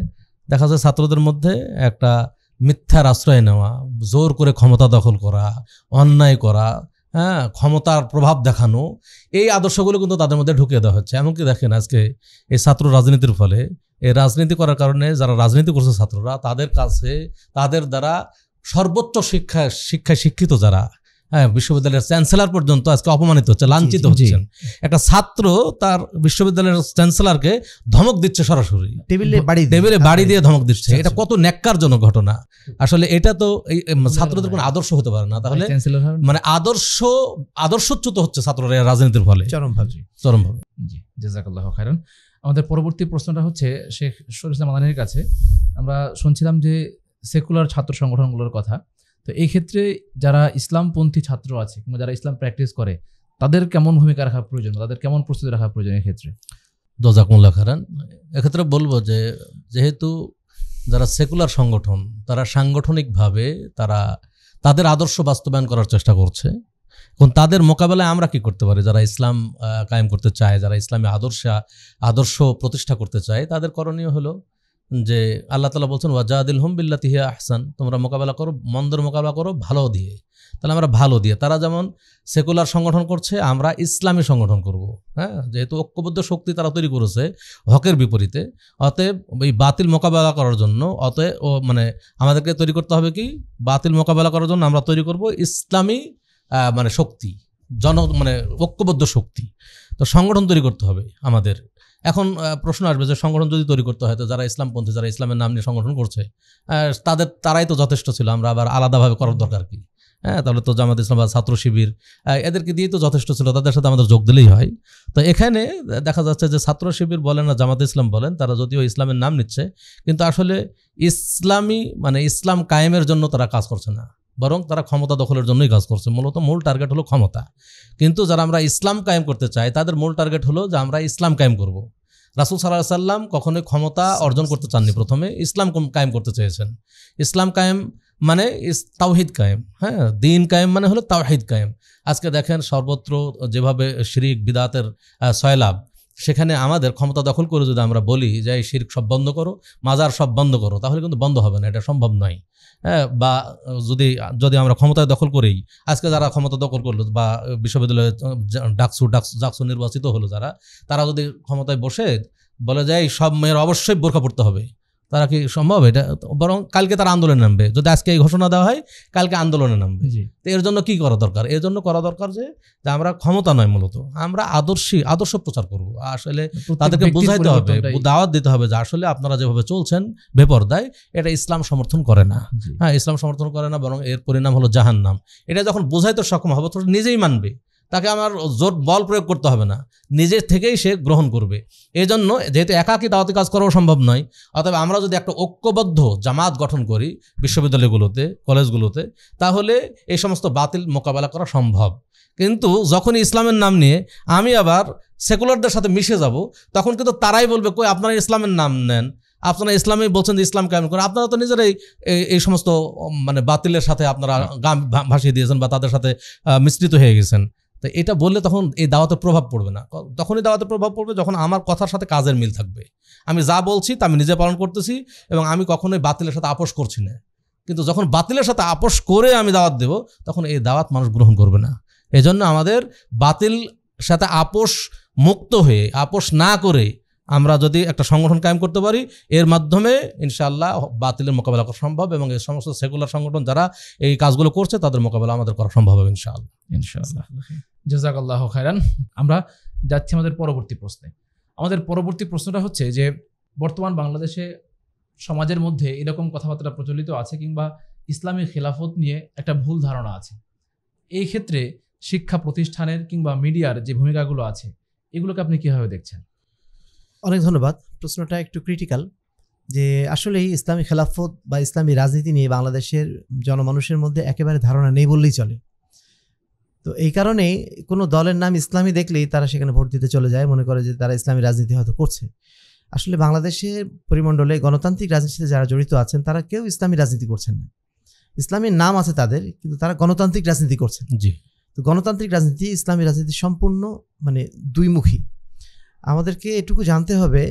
দেখা যায় ছাত্রদের মধ্যে একটা মিথ্যার আশ্রয় নেওয়া, জোর করে ক্ষমতা দখল করা, অন্যায় করা, হ্যাঁ, ক্ষমতার প্রভাব দেখানো, এই আদর্শগুলো কিন্তু তাদের মধ্যে ঢুকিয়ে দেওয়া হচ্ছে। এমনকি দেখেন আজকে এই ছাত্র রাজনীতির ফলে, এই রাজনীতি করার কারণে যারা রাজনীতি করছে ছাত্ররা, তাদের কাছে তাদের দ্বারা সর্বোচ্চ শিক্ষায় শিক্ষিত যারা, হ্যাঁ, বিশ্ববিদ্যালয়ের চ্যান্সেলর পর্যন্ত আজকে অপমানিত হচ্ছে, লাঞ্ছিত হচ্ছেন। একটা ছাত্র তার বিশ্ববিদ্যালয়ের চ্যান্সেলরকে ধমক দিচ্ছে, সরাসরি টেবিলে বাড়ি দিয়ে ধমক দিচ্ছে। এটা কত ন্যাক্কারজনক ঘটনা। আসলে এটা তো ছাত্রদের কোনো আদর্শ হতে পারে না। তাহলে মানে আদর্শচ্যুত হচ্ছে ছাত্ররা রাজনীতির ফলে চরমভাবে। জি, জাযাকাল্লাহু খাইরান। আমাদের পরবর্তী প্রশ্নটা হচ্ছে শেখ শরীফ ইসলাম মাদানির কাছে। আমরা শুনছিলাম যে সেকুলার ছাত্র সংগঠনগুলোর কথা, তো এই ক্ষেত্রে যারা ইসলামপন্থী ছাত্র আছে কিংবা যারা ইসলাম প্র্যাকটিস করে, তাদের কেমন ভূমিকা রাখা প্রয়োজন, তাদের কেমন প্রস্তুতি রাখা প্রয়োজন? এক্ষেত্রে জাযাকুমুল্লাহ খাইরান। এক্ষেত্রে বলবো যে যেহেতু যারা সেকুলার সংগঠন, তারা সাংগঠনিকভাবে তারা তাদের আদর্শ বাস্তবায়ন করার চেষ্টা করছে। এখন তাদের মোকাবেলায় আমরা কি করতে পারি? যারা ইসলাম কায়েম করতে চায়, যারা ইসলামী আদর্শ প্রতিষ্ঠা করতে চায়, তাদের করণীয় হলো যে আল্লাহ তাআলা বলছেন ওয়াজাদিলহুম বিল্লাতি হিয়া আহসান, তোমরা মোকাবেলা করো, মন্দের মোকাবেলা করো ভালো দিয়ে। তাহলে আমরা ভালো দিয়ে, তারা যেমন সেকুলার সংগঠন করছে, আমরা ইসলামী সংগঠন করব। হ্যাঁ, যেহেতু ঐক্যবদ্ধ শক্তি তারা তৈরি করেছে হকের বিপরীতে, অতএব এই বাতিল মোকাবেলা করার জন্য মানে আমাদেরকে তৈরি করতে হবে কি, বাতিল মোকাবেলা করার জন্য আমরা তৈরি করব ইসলামী মানে শক্তি, মানে ঐক্যবদ্ধ শক্তি। তো সংগঠন তৈরি করতে হবে আমাদের। এখন প্রশ্ন আসবে যে সংগঠন যদি তৈরি করতে হয়, তো যারা ইসলামপন্থী, যারা ইসলামের নাম নিয়ে সংগঠন করছে, তারাই তো যথেষ্ট ছিল, আমরা আবার আলাদাভাবে করার দরকার কি? হ্যাঁ, তাহলে তো জামাত ইসলাম বা ছাত্র শিবির এদেরকে দিয়েই তো যথেষ্ট ছিল, তাদের সাথে আমাদের যোগ দিলেই হয়। তো এখানে দেখা যাচ্ছে যে ছাত্র শিবির বলেন না জামাত ইসলাম বলেন, তারা যদিও ইসলামের নাম নিচ্ছে, কিন্তু আসলে ইসলামী মানে ইসলাম কায়েমের জন্য তারা কাজ করছে না, বরং তারা ক্ষমতা দখলের জন্যই কাজ করছে। মূলত মূল টার্গেট হলো ক্ষমতা। কিন্তু যারা আমরা ইসলাম কায়েম করতে চাই, তাদের মূল টার্গেট হলো যে আমরা ইসলাম কায়েম করব। রাসূল সাল্লাল্লাহু আলাইহি সাল্লাম কখনোই ক্ষমতা অর্জন করতে চাননি, প্রথমে ইসলাম কায়েম করতে চেয়েছেন। ইসলাম কায়েম মানে তাওহীদ কায়েম। হ্যাঁ, দিন কায়েম মানে হলো তাওহীদ কায়েম। আজকে দেখেন সর্বত্র যেভাবে শিরক বিদআতের সয়লাব, সেখানে আমাদের ক্ষমতা দখল করে যদি আমরা বলি যে এই শিরক সব বন্ধ করো, মাজার সব বন্ধ করো, তাহলে কিন্তু বন্ধ হবে না, এটা সম্ভব নয়। হ্যাঁ, বা যদি আমরা ক্ষমতায় দখল করেই, আজকে যারা ক্ষমতা দখল করলো বা বিশ্ববিদ্যালয়ে ডাকসু নির্বাচিত হলো যারা, তারা যদি ক্ষমতায় বসে বলে যায় সব মেয়ের অবশ্যই বোরকা পড়তে হবে, তারা কি সম্ভব? এটা বরং কালকে তারা আন্দোলনে নামবে। যদি আজকে এই ঘোষণা দেওয়া হয়, কালকে আন্দোলনে নামবে। তো এর জন্য কি করা দরকার? এর জন্য করা দরকার যে আমরা ক্ষমতা নয়, মূলত আমরা আদর্শ প্রচার করব। আসলে তাদেরকে বুঝাইতে হবে, দাওয়াত দিতে হবে যে আসলে আপনারা যেভাবে চলছেন বেপরদায়, এটা ইসলাম সমর্থন করে না। হ্যাঁ, ইসলাম সমর্থন করে না, বরং এর পরিণাম হলো জাহান্নাম। এটা যখন বুঝাইতে সক্ষম হবে, তখন নিজেই মানবে, তাকে আমার জোর বল প্রয়োগ করতে হবে না, নিজের থেকেই সে গ্রহণ করবে। এই জন্য যেহেতু একাকী দাওয়াতি কাজ করাও সম্ভব নয়, অতএব আমরা যদি একটা ঐক্যবদ্ধ জামাত গঠন করি বিশ্ববিদ্যালয়গুলোতে, কলেজগুলোতে, তাহলে এই সমস্ত বাতিল মোকাবেলা করা সম্ভব। কিন্তু যখনই ইসলামের নাম নিয়ে আমি আবার সেকুলারদের সাথে মিশে যাব, তখন কিন্তু তারাই বলবে কই আপনারা ইসলামের নাম নেন, আপনারা ইসলামে বলছেন যে ইসলাম কায়েম করেন, আপনারা তো নিজেরাই এই সমস্ত মানে বাতিলের সাথে আপনারা গান ভাসিয়ে দিয়েছেন বা তাদের সাথে মিশ্রিত হয়ে গেছেন। তো এটা বললে তখন এই দাওয়াতের প্রভাব পড়বে না। তখনই দাওয়াতের প্রভাব পড়বে যখন আমার কথার সাথে কাজের মিল থাকবে। আমি যা বলছি তা আমি নিজে পালন করতেছি এবং আমি কখনোই বাতিলের সাথে আপোষ করছি না। কিন্তু যখন বাতিলের সাথে আপোষ করে আমি দাওয়াত দেব, তখন এই দাওয়াত মানুষ গ্রহণ করবে না। এই জন্য আমাদের বাতিল সাথে আপোষ মুক্ত হয়ে, আপোষ না করে আমরা যদি একটা সংগঠন কায়েম করতে পারি, এর মাধ্যমে ইনশাআল্লাহ বাতিলের মোকাবেলা করা সম্ভব এবং এই সমস্ত সেকুলার সংগঠন যারা এই কাজগুলো করছে তাদের মোকাবেলা আমাদের করা সম্ভব হবে ইনশাআল্লাহ। জাযাকাল্লাহু খায়রান। আমরা যাচ্ছি আমাদের পরবর্তী প্রশ্নে। আমাদের পরবর্তী প্রশ্নটা হচ্ছে যে বর্তমান বাংলাদেশে সমাজের মধ্যে এরকম কথাবার্তা প্রচলিত আছে কিংবা ইসলামী খেলাফত নিয়ে একটা ভুল ধারণা আছে। এই ক্ষেত্রে শিক্ষা প্রতিষ্ঠানের কিংবা মিডিয়ার যে ভূমিকাগুলো আছে, এগুলোকে আপনি কিভাবে দেখছেন? অনেক ধন্যবাদ। প্রশ্নটা একটু ক্রিটিক্যাল, যে আসলেই ইসলামী খেলাফত বা ইসলামী রাজনীতি নিয়ে বাংলাদেশের জনমানুষের মধ্যে একেবারে ধারণা নেই বললেই চলে। তো এই কারণে কোনো দলের নাম ইসলামী দেখলেই তারা সেখানে ভোট দিতে চলে যায়, মনে করে যে তারা ইসলামী রাজনীতি হয়তো করছে। আসলে বাংলাদেশের পরিমণ্ডলে গণতান্ত্রিক রাজনীতিতে যারা জড়িত আছেন তারা কেউ ইসলামী রাজনীতি করছেন না। ইসলামীর নাম আছে তাদের, কিন্তু তারা গণতান্ত্রিক রাজনীতি করছেন। জি। তো গণতান্ত্রিক রাজনীতি, ইসলামী রাজনীতি সম্পূর্ণ মানে দুইমুখী। আমাদেরকে এটুকু জানতে হবে,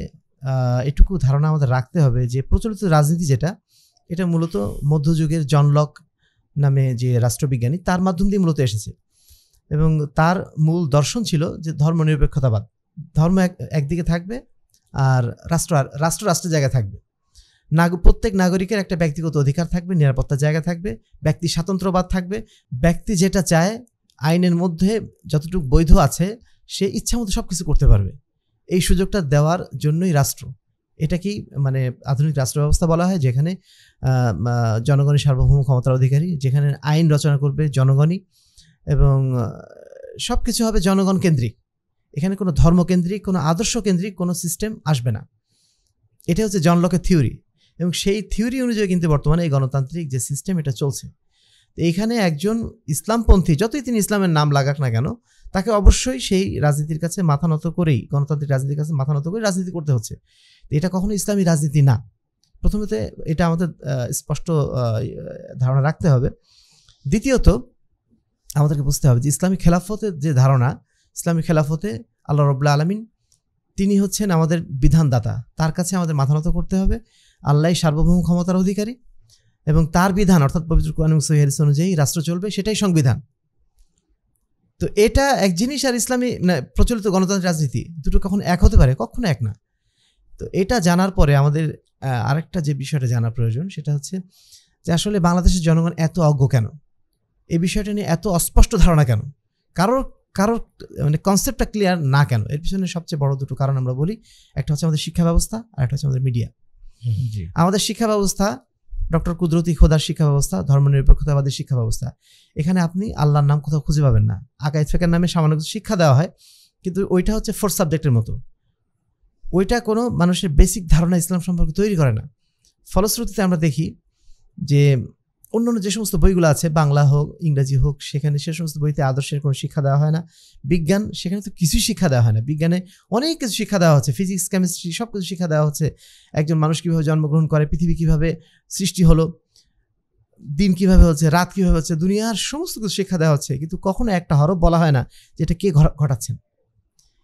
এটুকু ধারণা আমাদের রাখতে হবে যে প্রচলিত রাজনীতি যেটা, এটা মূলত মধ্যযুগের জন লক নামে যে রাষ্ট্রবিজ্ঞানী, তার মাধ্যম দিয়ে মূলত এসেছে এবং তার মূল দর্শন ছিল যে ধর্মনিরপেক্ষতাবাদ। ধর্ম একদিকে থাকবে আর রাষ্ট্রের জায়গায় থাকবে। প্রত্যেক নাগরিকের একটা ব্যক্তিগত অধিকার থাকবে, নিরাপত্তার জায়গা থাকবে, ব্যক্তি স্বাতন্ত্র্যবাদ থাকবে। ব্যক্তি যেটা চায় আইনের মধ্যে যতটুকু বৈধ আছে সে ইচ্ছা মতো সব কিছু করতে পারবে। এই সুযোগটা দেওয়ার জন্যই রাষ্ট্র। এটাকেই মানে আধুনিক রাষ্ট্র ব্যবস্থা বলা হয়, যেখানে জনগণই সার্বভৌম ক্ষমতার অধিকারী, যেখানে আইন রচনা করবে জনগণই এবং সব কিছু হবে জনগণ কেন্দ্রিক। এখানে কোনো ধর্মকেন্দ্রিক, কোনো আদর্শ কেন্দ্রিক কোনো সিস্টেম আসবে না। এটা হচ্ছে জন লকের থিওরি এবং সেই থিওরি অনুযায়ী কিন্তু বর্তমানে এই গণতান্ত্রিক যে সিস্টেম এটা চলছে। তো এইখানে একজন ইসলামপন্থী যতই তিনি ইসলামের নাম লাগাক না কেন, তাকে অবশ্যই সেই রাজনীতির কাছে মাথা নত করেই, গণতান্ত্রিক রাজনীতির কাছে মাথা নত করে রাজনীতি করতে হচ্ছে। এটা কখনো ইসলামী রাজনীতি না। প্রথমত এটা আমাদের স্পষ্ট ধারণা রাখতে হবে। দ্বিতীয়ত আমাদেরকে বুঝতে হবে যে ইসলামী খেলাফতের যে ধারণা, ইসলামী খেলাফতে আল্লাহ রাব্বুল আলামিন তিনি হচ্ছেন আমাদের বিধানদাতা, তার কাছে আমাদের মাথা নত করতে হবে। আল্লাহই সার্বভৌম ক্ষমতার অধিকারী এবং তার বিধান অর্থাৎ পবিত্র কোরআন এবং সহিহ হাদিস অনুযায়ী রাষ্ট্র চলবে, সেটাই সংবিধান। তো এটা এক জিনিস, আর ইসলামী প্রচলিত গণতান্ত্রিক রাজনীতি দুটো কখন এক হতে পারে? কখনো এক না। তো এটা জানার পরে আমাদের আরেকটা যে বিষয়টা জানা প্রয়োজন সেটা হচ্ছে যে আসলে বাংলাদেশের জনগণ এত অজ্ঞ কেন, এই বিষয়টা নিয়ে এত অস্পষ্ট ধারণা কেন, কারোর মানে কনসেপ্টটা ক্লিয়ার না কেন? এর পিছনে সবচেয়ে বড় দুটো কারণ আমরা বলি। একটা হচ্ছে আমাদের শিক্ষা ব্যবস্থা, আর একটা হচ্ছে আমাদের মিডিয়া। আমাদের শিক্ষা ব্যবস্থা ডক্টর কুদরতি খোদার শিক্ষা ব্যবস্থা, ধর্মনিরপেক্ষতাবাদী শিক্ষা ব্যবস্থা। এখানে আপনি আল্লাহর নাম কোথাও খুঁজে পাবেন না। আকায়েদ ফিকহের নামে সামান্য কিছু শিক্ষা দেওয়া হয়, কিন্তু ওইটা হচ্ছে ফোর্থ সাবজেক্টের মতো। ওইটা কোনো মানুষের বেসিক ধারণা ইসলাম সম্পর্কে তৈরি করে না। ফলশ্রুতিতে আমরা দেখি যে অন্যান্য যে সমস্ত বইগুলো আছে, বাংলা হোক ইংরেজি হোক, সেখানে সে সমস্ত বইতে আদর্শের কোনো শিক্ষা দেওয়া হয় না। বিজ্ঞান, সেখানে তো কিছুই শিক্ষা দেওয়া হয় না। বিজ্ঞানে অনেক কিছু শিক্ষা দেওয়া হচ্ছে, ফিজিক্স কেমিস্ট্রি সব কিছু শিক্ষা দেওয়া হচ্ছে। একজন মানুষ কীভাবে জন্মগ্রহণ করে, পৃথিবী কীভাবে সৃষ্টি হলো, দিন কীভাবে হচ্ছে, রাত কীভাবে হচ্ছে, দুনিয়ার সমস্ত কিছু শিক্ষা দেওয়া হচ্ছে। কিন্তু কখনো একটা হরফ বলা হয় না যে এটা কে ঘটাচ্ছেন,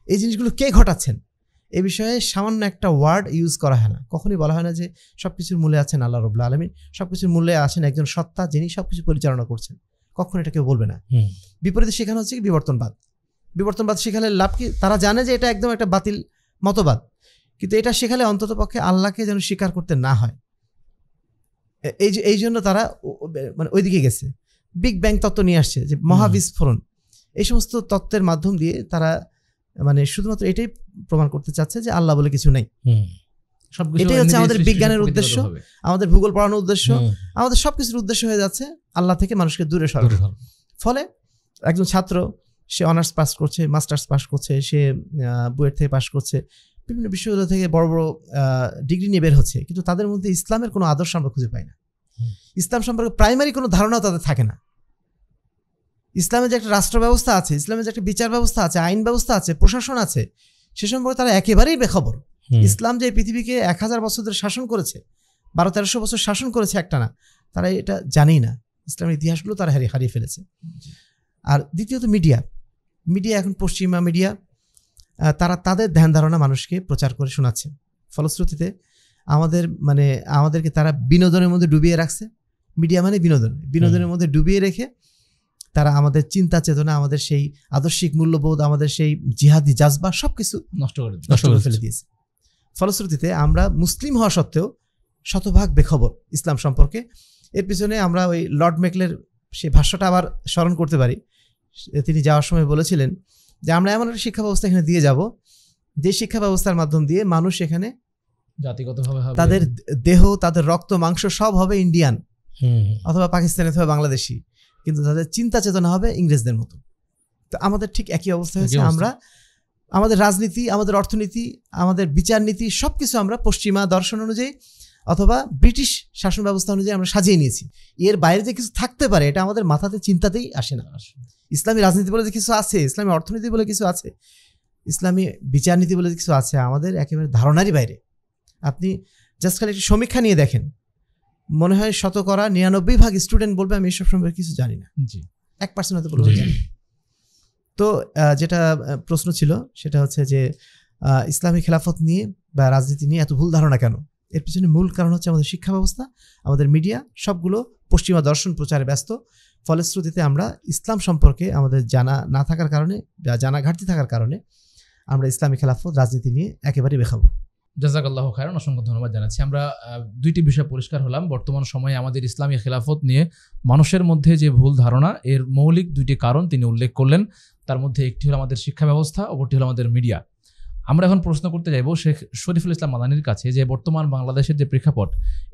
এই জিনিসগুলো কে ঘটাচ্ছেন, এ বিষয়ে সামান্য একটা ওয়ার্ড ইউজ করা হয় না। কখনই বলা হয় না যে সব কিছুর মূলে আছেন আল্লাহ রাব্বুল আলামিন, সব কিছুর মূলে আছেন একজন সত্তা যিনি সব কিছু পরিচালনা করছেন। কখনো এটা কেউ বলবে না। বিপরীতে শেখানো হচ্ছে কি বিবর্তনবাদ শেখালে লাভ কি? তারা জানে যে এটা একদম একটা বাতিল মতবাদ, কিন্তু এটা শেখালে অন্তত পক্ষে আল্লাহকে যেন স্বীকার করতে না হয়, এই জন্য তারা মানে ওইদিকে গেছে। বিগ ব্যাং তত্ত্ব নিয়ে আসছে, যে মহাবিস্ফোরণ, এই সমস্ত তত্ত্বের মাধ্যম দিয়ে তারা মানে শুধুমাত্র এটাই প্রমাণ করতে চাচ্ছে যে আল্লাহ বলে কিছু নেই। এটাই হচ্ছে আমাদের বিজ্ঞানের উদ্দেশ্য, আমাদের ভূগোল পড়ানোর উদ্দেশ্য, আমাদের সবকিছুর উদ্দেশ্য হয়ে যাচ্ছে আল্লাহ থেকে মানুষকে দূরে সরানো। ফলে একজন ছাত্র সে অনার্স পাস করছে, মাস্টার্স পাস করছে, সে বুয়েট থেকে পাস করছে, বিভিন্ন বিশ্ববিদ্যালয় থেকে বড় বড় ডিগ্রি নিয়ে বের হচ্ছে, কিন্তু তাদের মধ্যে ইসলামের কোনো আদর্শ আমরা খুঁজে পাই না। ইসলাম সম্পর্কে প্রাইমারি কোনো ধারণাও তাদের থাকে না। ইসলামের যে একটা রাষ্ট্র ব্যবস্থা আছে, ইসলামের যে একটা বিচার ব্যবস্থা আছে, আইন ব্যবস্থা আছে, প্রশাসন আছে, সে সম্পর্কে তারা একেবারেই বেখবর। ইসলাম যে পৃথিবীকে 1000 বছর ধরে শাসন করেছে, 1200-1300 বছর শাসন করেছে একটানা, তারা এটা জানেই না। ইসলামের ইতিহাসগুলো তারা হারিয়ে ফেলেছে। আর দ্বিতীয়ত মিডিয়া এখন পশ্চিমা মিডিয়া, তারা তাদের ধ্যান ধারণা মানুষকে প্রচার করে শোনাচ্ছে। ফলশ্রুতিতে আমাদেরকে তারা বিনোদনের মধ্যে ডুবিয়ে রাখছে। মিডিয়া মানে বিনোদনের মধ্যে ডুবিয়ে রেখে তারা আমাদের চিন্তা চেতনা, আমাদের সেই আদর্শিক মূল্যবোধ, আমাদের সেই জিহাদি জাজবা সবকিছু নষ্ট করে ফেলে দিয়েছে। ফলশ্রুতিতে আমরা মুসলিম হওয়া সত্ত্বেও শতভাগ বেখবর ইসলাম সম্পর্কে। এর পিছনে আমরা ওই লর্ড মেকলের সেই ভাষ্যটা আবার স্মরণ করতে পারি। তিনি যাওয়ার সময় বলেছিলেন যে আমরা এমন একটা শিক্ষা ব্যবস্থা এখানে দিয়ে যাব, যে শিক্ষা ব্যবস্থার মাধ্যম দিয়ে মানুষ এখানে জাতিগতভাবে তাদের দেহ, তাদের রক্ত মাংস সব হবে ইন্ডিয়ান অথবা পাকিস্তানি অথবা বাংলাদেশি, কিন্তু তাদের চিন্তা চেতনা হবে ইংরেজদের মতো। তো আমাদের ঠিক একই অবস্থা হয়েছে। আমরা আমাদের রাজনীতি, আমাদের অর্থনীতি, আমাদের বিচার নীতি সবকিছু আমরা পশ্চিমা দর্শন অনুযায়ী অথবা ব্রিটিশ শাসন ব্যবস্থা অনুযায়ী আমরা সাজিয়ে নিয়েছি। এর বাইরে যে কিছু থাকতে পারে এটা আমাদের মাথাতে চিন্তাতেই আসে না। ইসলামী রাজনীতি বলে যে কিছু আছে, ইসলামী অর্থনীতি বলে কিছু আছে, ইসলামী বিচার নীতি বলে কিছু আছে, আমাদের একেবারে ধারণারই বাইরে। আপনি জাস্ট খালি একটি সমীক্ষা নিয়ে দেখেন, মনে হয় 99% স্টুডেন্ট বলবে আমি এসব সম্পর্কে কিছু জানি না। 1% হয়তো বলবে জানি। তো যেটা প্রশ্ন ছিল সেটা হচ্ছে যে ইসলামী খেলাফত নিয়ে বা রাজনীতি নিয়ে এত ভুল ধারণা কেন? এর পিছনে মূল কারণ হচ্ছে আমাদের শিক্ষা ব্যবস্থা, আমাদের মিডিয়া সবগুলো পশ্চিমা দর্শন প্রচারে ব্যস্ত। ফলশ্রুতিতে আমরা ইসলাম সম্পর্কে আমাদের জানা না থাকার কারণে বা জানা ঘাটতি থাকার কারণে আমরা ইসলামী খেলাফত রাজনীতি নিয়ে একেবারেই বেখাবো। জাযাকাল্লাহু খায়রান, অসংখ্য ধন্যবাদ জানাচ্ছি। আমরা দুইটি বিষয় পরিষ্কার হলাম। বর্তমান সময়ে আমাদের ইসলামী খেলাফত নিয়ে মানুষের মধ্যে যে ভুল ধারণা, এর মৌলিক দুইটি কারণ তিনি উল্লেখ করলেন। তার মধ্যে একটি হলো আমাদের শিক্ষা ব্যবস্থা, অপরটি হলো আমাদের মিডিয়া। আমরা এখন প্রশ্ন করতে যাইব শেখ শরীফুল ইসলাম মাদানির কাছে যে বর্তমান বাংলাদেশের যে প্রেক্ষাপট,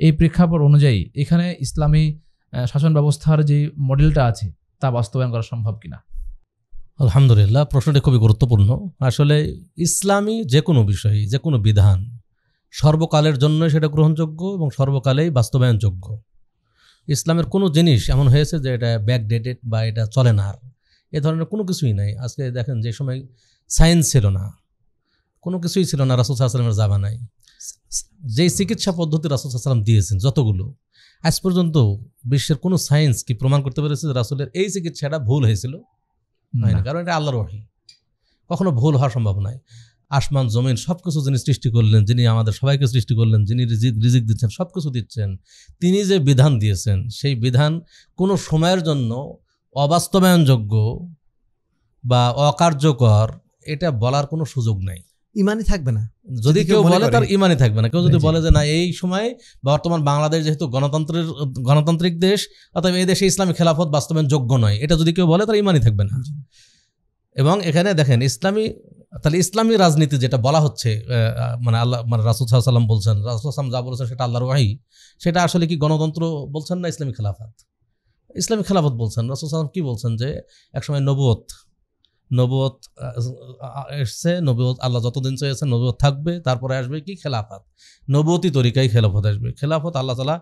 এই প্রেক্ষাপট অনুযায়ী এখানে ইসলামী শাসন ব্যবস্থার যে মডেলটা আছে তা বাস্তবায়ন করা সম্ভব কিনা? আলহামদুলিল্লাহ, প্রশ্নটি খুবই গুরুত্বপূর্ণ। আসলে ইসলামী যে কোনো বিষয়, যে কোনো বিধান সর্বকালের জন্য সেটা গ্রহণযোগ্য এবং সর্বকালেই বাস্তবায়নযোগ্য। ইসলামের কোনো জিনিস এমন হয়েছে যে এটা ব্যাকডেটেড বা এটা চলে না, আর এ ধরনের কোনো কিছুই নাই। আজকে দেখেন, যে সময় সায়েন্স ছিল না, কোনো কিছুই ছিল না রাসূল সাল্লাল্লাহু আলাইহি ওয়াসাল্লামের জামানায়, যেই চিকিৎসা পদ্ধতি রাসূল সাল্লাল্লাহু আলাইহি ওয়াসাল্লাম দিয়েছেন যতগুলো, আজ পর্যন্ত বিশ্বের কোনো সায়েন্স কি প্রমাণ করতে পেরেছে যে রাসূলের এই চিকিৎসাটা ভুল হয়েছিল? হয়নি, কারণ এটা আল্লাহর ওহী, কখনো ভুল হওয়া সম্ভব নয়। আসমান জমিন সব কিছু যিনি সৃষ্টি করলেন, যিনি আমাদের সবাইকে সৃষ্টি করলেন, যিনি রিজিক দিচ্ছেন, সব কিছু দিচ্ছেন, তিনি যে বিধান দিয়েছেন সেই বিধান কোনো সময়ের জন্য অবাস্তবায়নযোগ্য বা অকার্যকর এটা বলার কোনো সুযোগ নাই। ইমানই থাকবে না যদি কেউ মনে বলে করে। তার ইমানই থাকবে না। কেউ যদি জি। বলে যে না এই সময় বর্তমান বাংলাদেশ যেহেতু গণতান্ত্রিক দেশ, অতএব এই দেশে ইসলামী খেলাফত বাস্তবায়ন যোগ্য নয়, এটা যদি কেউ বলে তার ইমানই থাকবে না। এবং এখানে দেখেন ইসলামী রাজনীতি যেটা বলা হচ্ছে, মানে আল্লাহ মানে রাসূল সাল্লাল্লাহু আলাইহি ওয়াসাল্লাম বলছেন, রাসূল সাল্লাল্লাহু আলাইহি ওয়াসাল্লাম যা বলেছেন সেটা আল্লাহর ওহী, সেটা আসলে কি গণতন্ত্র বলছেন না ইসলামী খেলাফত? ইসলামী খেলাফত বলছেন। রাসূল সাল্লাল্লাহু আলাইহি ওয়াসাল্লাম কি বলছেন যে একসময় নবুয়ত এসছে, নবুয়ত আল্লাহ যতদিন চেয়েছেন নবুয়ত থাকবে, তারপরে আসবে কি খেলাফত, নবুয়তি তরিকায় খেলাফত আসবে। খেলাফত আল্লাহ তাআলা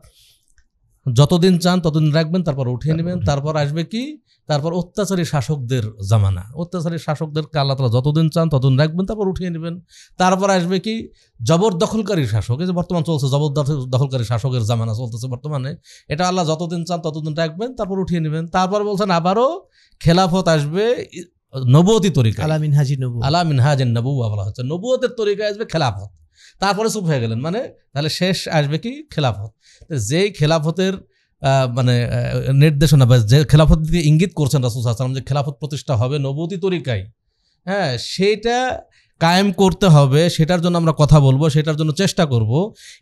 যতদিন চান ততদিন রাখবেন, তারপর উঠিয়ে নেবেন। তারপর আসবে কি, তারপর অত্যাচারী শাসকদের জামানা, অত্যাচারী শাসকদেরকে আল্লাহ তাআলা যতদিন চান ততদিন রাখবেন, তারপর উঠিয়ে নেবেন। তারপর আসবে কি, জবরদখলকারী শাসক, এই যে বর্তমান চলছে জবরদখলকারী শাসকের জামানা চলতেছে বর্তমানে, এটা আল্লাহ যতদিন চান ততদিন রাখবেন, তারপর উঠিয়ে নেবেন। তারপর বলছেন আবারও খেলাফত আসবে নবুয়তি তরিকা, আলা মিনহাজি নবুওয়া। আলা মিনহাজিন নবুওয়া বলা হচ্ছে, নবুয়তের তরিকায় আসবে খেলাফত। তারপরে চুপ হয়ে গেলেন, মানে তাহলে শেষ আসবে কি খেলাফত। যেই খেলাফতের মানে নির্দেশনা বা যে খেলাফত দিতে ইঙ্গিত করছেন রাসূল সাল্লাল্লাহু আলাইহি ওয়াসাল্লাম, যে খেলাফত প্রতিষ্ঠা হবে নবুয়তি তরিকায়, হ্যাঁ, সেইটা কায়েম করতে হবে, সেটার জন্য আমরা কথা বলবো, সেটার জন্য চেষ্টা করব।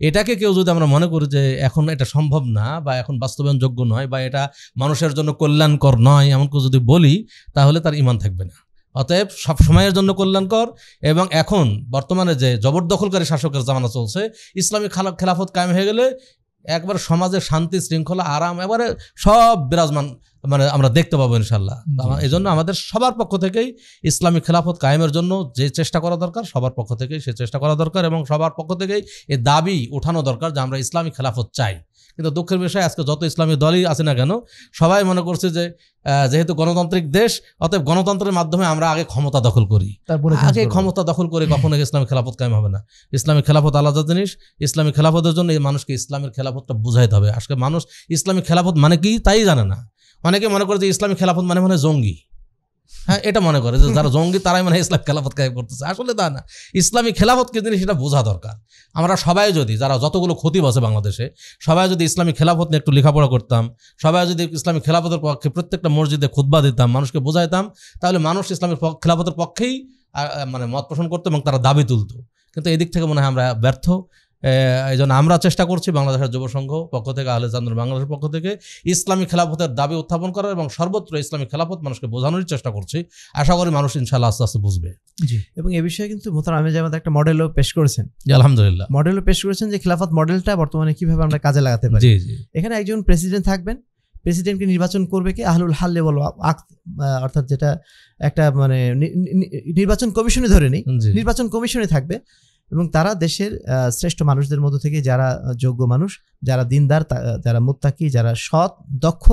এটাকে কেউ যদি আমরা মনে করি যে এখন এটা সম্ভব না বা এখন বাস্তবায়নযোগ্য নয় বা এটা মানুষের জন্য কল্যাণকর নয়, এমন কেউ যদি বলি, তাহলে তার ঈমান থাকবে না। অতএব সব সময়ের জন্য কল্যাণকর। এবং এখন বর্তমানে যে জবরদখলকারী শাসকের জামানা চলছে, ইসলামী খেলাফত কায়েম হয়ে গেলে একবার সমাজে শান্তি শৃঙ্খলা আরাম এবারে সব বিরাজমান মানে আমরা দেখতে পাবো ইনশাল্লাহ। এই জন্য আমাদের সবার পক্ষ থেকেই ইসলামী খেলাফত কায়েমের জন্য যে চেষ্টা করা দরকার, সবার পক্ষ থেকেই সে চেষ্টা করা দরকার এবং সবার পক্ষ থেকেই এই দাবি উঠানো দরকার যে আমরা ইসলামী খেলাফত চাই। কিন্তু দুঃখের বিষয় আজকে যত ইসলামী দলই আছে না কেন, সবাই মনে করছে যে যেহেতু গণতান্ত্রিক দেশ, অতএব গণতন্ত্রের মাধ্যমে আমরা আগে ক্ষমতা দখল করি, আগে ক্ষমতা দখল করে কখনো ইসলামী খেলাফত কায়েম হবে না। ইসলামী খেলাফত আলাদা জিনিস। ইসলামী খেলাফতের জন্য এই মানুষকে ইসলামের খেলাফতটা বুঝাইতে হবে। আজকে মানুষ ইসলামী খেলাফত মানে কি তাই জানে না। অনেকে মনে করে যে ইসলামী খেলাফত মানে জঙ্গি, হ্যাঁ, এটা মনে করে যে যারা জঙ্গি তারাই মানে ইসলাম খেলাফত কায়েম করতেছে। আসলে তা না, ইসলামী খেলাফত কি জিনিস সেটা বোঝা দরকার। আমরা সবাই যদি, যারা যতগুলো খতিব আছে বাংলাদেশে, সবাই যদি ইসলামী খেলাফত নিয়ে একটু লেখাপড়া করতাম, সবাই যদি ইসলামী খেলাফতের পক্ষে প্রত্যেকটা মসজিদে খুতবা দিতাম, মানুষকে বোঝাইতাম, তাহলে মানুষ ইসলামী খেলাফতের পক্ষেই মানে মত পোষণ করতো এবং তারা দাবি তুলতো। কিন্তু এদিক থেকে মনে হয় আমরা ব্যর্থ। এই জন্য আমরা চেষ্টা করছি বাংলাদেশের যুব সংঘ পক্ষ থেকে, আহলে জান্নাত বাংলাদেশের পক্ষ থেকে ইসলামী খেলাফতের দাবি উত্থাপন করার এবং সর্বত্র ইসলামী খেলাফত মানুষকে বোঝানোর চেষ্টা করছি। আশা করি মানুষ ইনশাআল্লাহ আস্তে আস্তে বুঝবে। জি, এবং এ বিষয়ে কিন্তু মোহতারাম আমির জামাত একটা মডেলও পেশ করেছেন। আলহামদুলিল্লাহ, মডেলও পেশ করেছেন যে খেলাফত মডেলটা বর্তমানে কিভাবে আমরা কাজে লাগাতে পারি। জি জি। এখানে একজন প্রেসিডেন্ট থাকবেন, প্রেসিডেন্টকে নির্বাচন করবে কি আহলুল হাল্লে বল আকদ, অর্থাৎ যেটা একটা মানে নির্বাচন কমিশনে ধরে নেই, নির্বাচন কমিশনে থাকবে এবং তারা দেশের শ্রেষ্ঠ মানুষদের মধ্য থেকে যারা যোগ্য মানুষ, যারা দিনদার, যারা মুত্তাকি, যারা সৎ দক্ষ,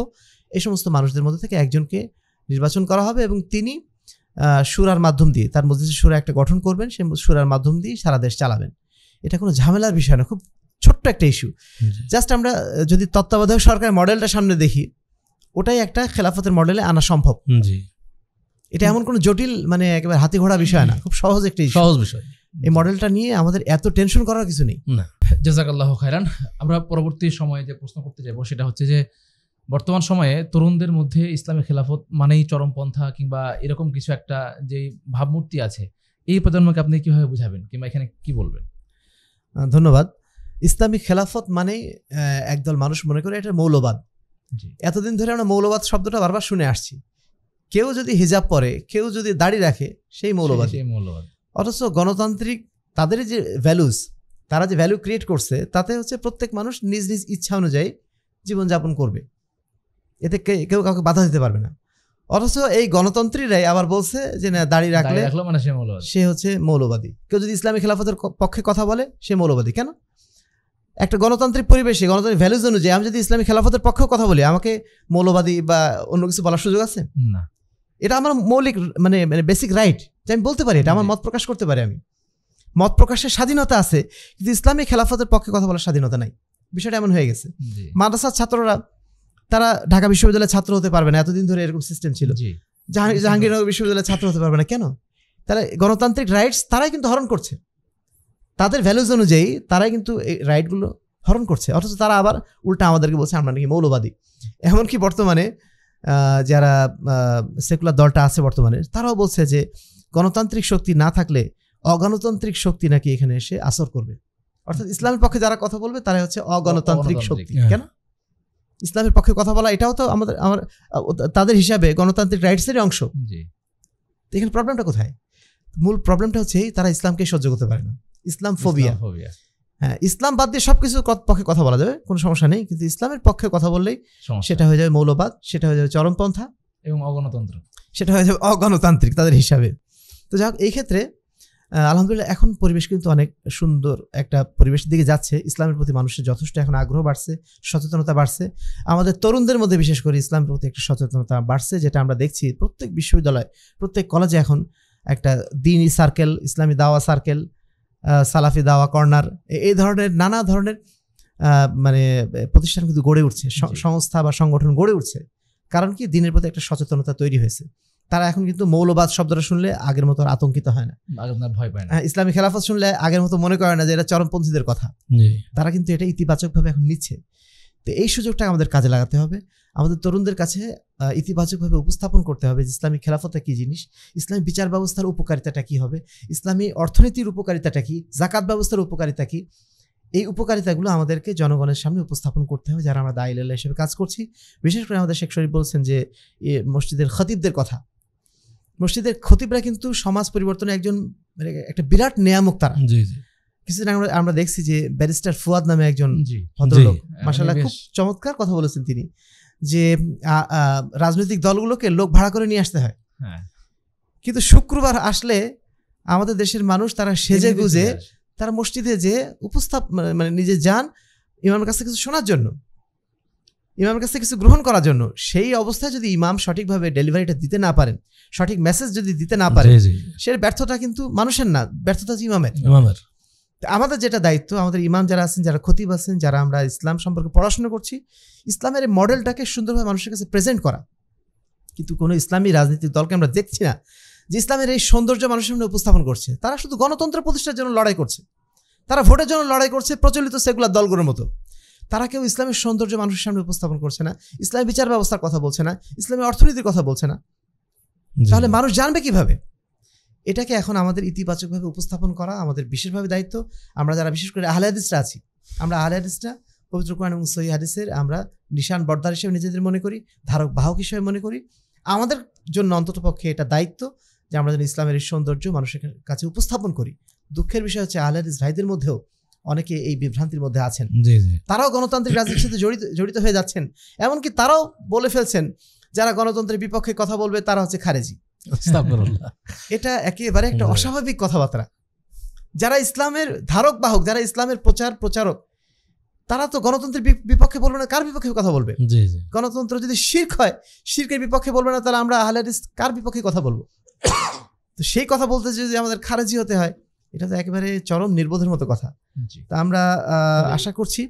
এই সমস্ত মানুষদের মধ্যে থেকে একজনকে নির্বাচন করা হবে এবং তিনি শুরার মাধ্যম দিয়ে, তার মজলিসে শুরা একটা গঠন করবেন, সেই শুরার মাধ্যম দিয়ে সারা দেশ চালাবেন। এটা কোনো ঝামেলার বিষয় না, খুব ছোট্ট একটা ইস্যু। জাস্ট আমরা যদি তত্ত্বাবধায়ক সরকারের মডেলটা সামনে দেখি, ওটাই একটা খেলাফতের মডেলে আনা সম্ভব। এটা এমন কোনো জটিল মানে একেবারে হাতি ঘোড়া বিষয় না, খুব সহজ একটা সহজ বিষয়। এই মডেলটা নিয়ে আমাদের এত টেনশন করার কিছু নেই। জাযাকাল্লাহু খায়রান। আমরা পরবর্তী সময়ে যে প্রশ্ন করতে যাবো সেটা হচ্ছে যে বর্তমান সময়ে তরুণদের মধ্যে ইসলামী খেলাফত মানেই চরমপন্থা কিংবা এরকম কিছু একটা যে ভাবমূর্তি আছে, এই প্রজন্মকে আপনি কিভাবে বুঝাবেন কিংবা এখানে কি বলবেন? ধন্যবাদ। ইসলামী খেলাফত মানে একদল মানুষ মনে করে এটা মৌলবাদ। এতদিন ধরে আমরা মৌলবাদ শব্দটা বারবার শুনে আসছি। কেউ যদি হিজাব পরে, কেউ যদি দাড়ি রাখে, সেই মৌলবাদ। অথচ গণতান্ত্রিক তাদের যে ভ্যালুস, তারা যে ভ্যালু ক্রিয়েট করছে, তাতে হচ্ছে প্রত্যেক মানুষ নিজ নিজ ইচ্ছা অনুযায়ী জীবনযাপন করবে, এতে কেউ কাউকে বাধা দিতে পারবে না। অথচ এই গণতন্ত্রীরাই আবার বলছে যে না, দাড়ি রাখলে মানে সে হচ্ছে মৌলবাদী। কেউ যদি ইসলামী খেলাফতের পক্ষে কথা বলে, সে মৌলবাদী। কেন? একটা গণতান্ত্রিক পরিবেশে গণতান্ত্রিক ভ্যালুজ অনুযায়ী আমি যদি ইসলামী খেলাফতের পক্ষেও কথা বলি, আমাকে মৌলবাদী বা অন্য কিছু বলার সুযোগ আছে? না। এটা আমার মৌলিক মানে বেসিক রাইট যে আমি বলতে পারি, এটা আমার মত প্রকাশ করতে পারি। আমি মত প্রকাশের স্বাধীনতা আছে, কিন্তু ইসলামী খেলাফতের পক্ষে কথা বলার স্বাধীনতা নাই। বিষয়টা এমন হয়ে গেছে। জি মাদ্রাসার ছাত্ররা তারা ঢাকা বিশ্ববিদ্যালয়ের ছাত্র হতে পারবে না, এতদিন ধরে এরকম সিস্টেম ছিল। জি জাহাঙ্গীরনগর বিশ্ববিদ্যালয়ের ছাত্র হতে পারবে না কেন? তারা গণতান্ত্রিক রাইটস তারাই কিন্তু হরণ করছে, তাদের ভ্যালুজ অনুযায়ী তারাই কিন্তু এই রাইটগুলো হরণ করছে, অথচ তারা আবার উল্টা আমাদেরকে বলছে আমরা নাকি মৌলবাদী। এমনকি বর্তমানে যারা সেকুলার দলটা আছে বর্তমানে, তারাও বলছে যে গণতান্ত্রিক শক্তি না থাকলে অগণতান্ত্রিক শক্তি নাকি এখানে এসে আসর করবে। অর্থাৎ ইসলামের পক্ষে যারা কথা বলবে তারা হচ্ছে অগণতান্ত্রিক শক্তি। কেন? ইসলামের পক্ষে কথা বলা এটাও তো আমার তাদের হিসাবে গণতান্ত্রিক রাইটসেরই অংশ। জি তো এখানে প্রবলেমটা কোথায়? মূল প্রবলেমটা হচ্ছে তারা ইসলামকে সহ্য করতে পারে না, ইসলাম ফোবিয়া। হ্যাঁ, ইসলাম বাদ দিয়ে সবকিছু পক্ষে কথা বলা যাবে, কোনো সমস্যা নেই, কিন্তু ইসলামের পক্ষে কথা বললেই সেটা হয়ে যাবে মৌলবাদ, সেটা হয়ে যাবে চরমপন্থা এবং অগণতন্ত্র, সেটা হয়ে যাবে অগণতান্ত্রিক তাদের হিসাবে। তো যাই হোক, এই ক্ষেত্রে আলহামদুলিল্লাহ এখন পরিবেশ কিন্তু অনেক সুন্দর একটা পরিবেশের দিকে যাচ্ছে। ইসলামের প্রতি মানুষের যথেষ্ট এখন আগ্রহ বাড়ছে, সচেতনতা বাড়ছে। আমাদের তরুণদের মধ্যে বিশেষ করে ইসলামের প্রতি একটা সচেতনতা বাড়ছে, যেটা আমরা দেখছি প্রত্যেক বিশ্ববিদ্যালয়, প্রত্যেক কলেজে এখন একটা দ্বীনি সার্কেল, ইসলামী দাওয়া সার্কেল, সালাফি দাওয়া কর্নার, এই ধরনের নানা ধরনের মানে প্রতিষ্ঠান কিন্তু গড়ে উঠছে, সংস্থা বা সংগঠন গড়ে উঠছে। কারণ কি? দিনের প্রতি একটা সচেতনতা তৈরি হয়েছে। তারা এখন কিন্তু মৌলবাদ শব্দটা শুনলে আগের মতো আতঙ্কিত হয় না, ভয় পায় না। ইসলামী খেলাফত শুনলে আগের মতো মনে করে না যে এটা চরমপন্থীদের কথা। তারা কিন্তু এটা ইতিবাচকভাবে এখন নিচ্ছে। তো এই সুযোগটা আমাদের কাজে লাগাতে হবে, আমাদের তরুণদের কাছে ইতিবাচকভাবে উপস্থাপন করতে হবে যে ইসলামী খেলাফতটা কী জিনিস, ইসলামী বিচার ব্যবস্থার উপকারিতাটা কী হবে, ইসলামী অর্থনীতির উপকারিতাটা কী, জাকাত ব্যবস্থার উপকারিতা কী। এই উপকারিতাগুলো আমাদেরকে জনগণের সামনে উপস্থাপন করতে হবে, যারা আমরা দায়ী ইলাল্লাহ হিসেবে কাজ করছি। বিশেষ করে আমাদের শেখ শরীফ বলছেন যে মসজিদের খতিবদের কথা, মসজিদের খতিবরা কিন্তু সমাজ পরিবর্তনে একজন মানে একটা বিরাট নেয়ামক তারা। কিছুদিন আমরা দেখছি যে ব্যারিস্টার ফুয়াদ নামে একজন ভদ্রলোক, মাশাআল্লাহ খুব চমৎকার কথা বলেছেন তিনি, যে রাজনৈতিক দলগুলোকে লোক ভাড়া করে নিয়ে আসতে হয়, কিন্তু শুক্রবার আসলে আমাদের দেশের মানুষ তারা সেজে গুজে তারা মসজিদে যে মানে নিজে যান ইমামের কাছে কিছু শোনার জন্য, ইমামের কাছে কিছু গ্রহণ করার জন্য। সেই অবস্থায় যদি ইমাম সঠিকভাবে ডেলিভারিটা দিতে না পারেন, সঠিক মেসেজ যদি দিতে না পারেন, সে ব্যর্থতা কিন্তু মানুষের না, ব্যর্থতা হচ্ছে ইমামের। আমাদের যেটা দায়িত্ব, আমাদের ইমাম যারা আছেন, যারা খতিব আছেন, যারা আমরা ইসলাম সম্পর্কে পড়াশোনা করছি, ইসলামের এই মডেলটাকে সুন্দরভাবে মানুষের কাছে প্রেজেন্ট করা। কিন্তু কোনো ইসলামী রাজনৈতিক দলকে আমরা দেখছি না যে ইসলামের এই সৌন্দর্য মানুষের সামনে উপস্থাপন করছে। তারা শুধু গণতন্ত্র প্রতিষ্ঠার জন্য লড়াই করছে, তারা ভোটের জন্য লড়াই করছে, প্রচলিত সেকুলার দলগুলোর মতো। তারা কেউ ইসলামের সৌন্দর্য মানুষের সামনে উপস্থাপন করছে না, ইসলামী বিচার ব্যবস্থার কথা বলছে না, ইসলামী অর্থনীতির কথা বলছে না। তাহলে মানুষ জানবে কিভাবে? এটাকে এখন আমাদের ইতিবাচকভাবে উপস্থাপন করা আমাদের বিশেষভাবে দায়িত্ব। আমরা যারা বিশেষ করে আহলে হাদিসরা আছি, আমরা আহলে হাদিসরা পবিত্র কোরআন এবং সহিহ হাদিসের আমরা নিশান বর্দার হিসেবে নিজেদের মনে করি, ধারক বাহক হিসেবে মনে করি। আমাদের জন্য অন্ততপক্ষে এটা দায়িত্ব যে আমরা যেন ইসলামের এই সৌন্দর্য মানুষের কাছে উপস্থাপন করি। দুঃখের বিষয় হচ্ছে আহলে হাদিস ভাইদের মধ্যেও অনেকে এই বিভ্রান্তির মধ্যে আছেন, তারাও গণতান্ত্রিক রাজনীতির সাথে জড়িত হয়ে যাচ্ছেন। এমনকি তারাও বলে ফেলছেন যারা গণতন্ত্রের বিপক্ষে কথা বলবে তারা হচ্ছে খারেজি। এটা একেবারে একটা অস্বাভাবিক কথাবার্তা। যারা ইসলামের ধারক বাহক, যারা ইসলামের প্রচারক, তারা তো গণতন্ত্রের বিপক্ষে বলবে না, কার বিপক্ষে কথা বলবে? গণতন্ত্র যদি শিরক হয়, শিরকের বিপক্ষে বলবে না, তাহলে আমরা আহলে হাদিস কার বিপক্ষে কথা বলবো? তো সেই কথা বলতে যদি আমাদের খারেজি হতে হয়, এটা তো একেবারে চরম নির্বোধের মতো কথা। তা আমরা আশা করছি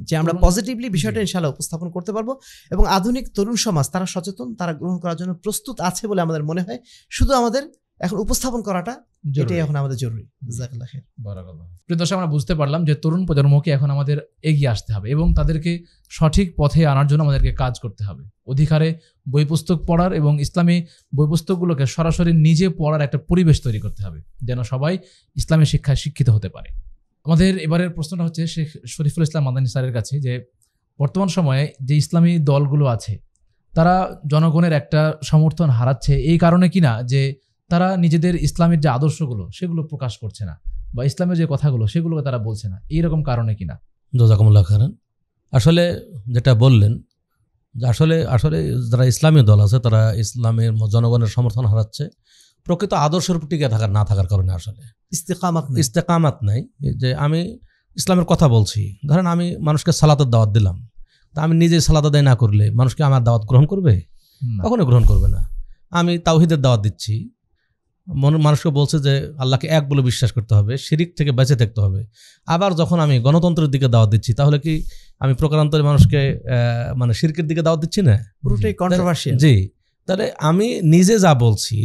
যে আমরা পজিটিভলি বিষয়টা ইনশাআল্লাহ উপস্থাপন করতে পারবো, এবং আধুনিক তরুণ সমাজ তারা সচেতন, তারা গ্রহণ করার জন্য প্রস্তুত আছে বলে আমাদের মনে হয়। শুধু আমাদের এখন উপস্থাপন করাটা, এটাই এখন আমাদের জরুরি। জাযাকাল্লাহ খাইর। বারাকাল্লাহ। প্রিয় দর্শক, আমরা বুঝতে পারলাম যে তরুণ প্রজন্মকে এখন আমাদের এগিয়ে আসতে হবে এবং তাদেরকে সঠিক পথে আনার জন্য আমাদেরকে কাজ করতে হবে। অধিকারে বই পুস্তক পড়ার এবং ইসলামী বই পুস্তকগুলোকে সরাসরি নিজে পড়ার একটা পরিবেশ তৈরি করতে হবে, যেন সবাই ইসলামী শিক্ষায় শিক্ষিত হতে পারে। আমাদের এবারের প্রশ্নটা হচ্ছে শেখ শরীফুল ইসলাম মাদানী স্যারের কাছে, যে বর্তমান সময়ে যে ইসলামী দলগুলো আছে তারা জনগণের একটা সমর্থন হারাচ্ছে এই কারণে কিনা যে তারা নিজেদের ইসলামের যে আদর্শগুলো সেগুলো প্রকাশ করছে না, বা ইসলামের যে কথাগুলো সেগুলোকে তারা বলছে না, এইরকম কারণে কিনা? জাযাকুমুল্লাহ খাইরান। আসলে যেটা বললেন, আসলে যারা ইসলামী দল আছে তারা ইসলামের জনগণের সমর্থন হারাচ্ছে প্রকৃত আদর্শের উপর টিকে না থাকার কারণে। আসলে ইস্তেকামাত নাই। যে আমি ইসলামের কথা বলছি, ধরেন আমি মানুষকে সালাতের দাওয়াত দিলাম, তা আমি নিজে সালাত আদায় না করলে মানুষকে আমার দাওয়াত গ্রহণ করবে? কখনো গ্রহণ করবে না। আমি তাওহীদের দাওয়াত দিচ্ছি, মানুষকে বলছে যে আল্লাহকে এক বলে বিশ্বাস করতে হবে, শিরিক থেকে বেঁচে থাকতে হবে। আবার যখন আমি গণতন্ত্রের দিকে দাওয়াত দিচ্ছি, তাহলে কি আমি প্রকারান্তরে মানুষকে মানে শিরকের দিকে দাওয়াত দিচ্ছি না? পুরোটাই কন্ট্রোভার্সিয়াল। জি, তাহলে আমি নিজে যা বলছি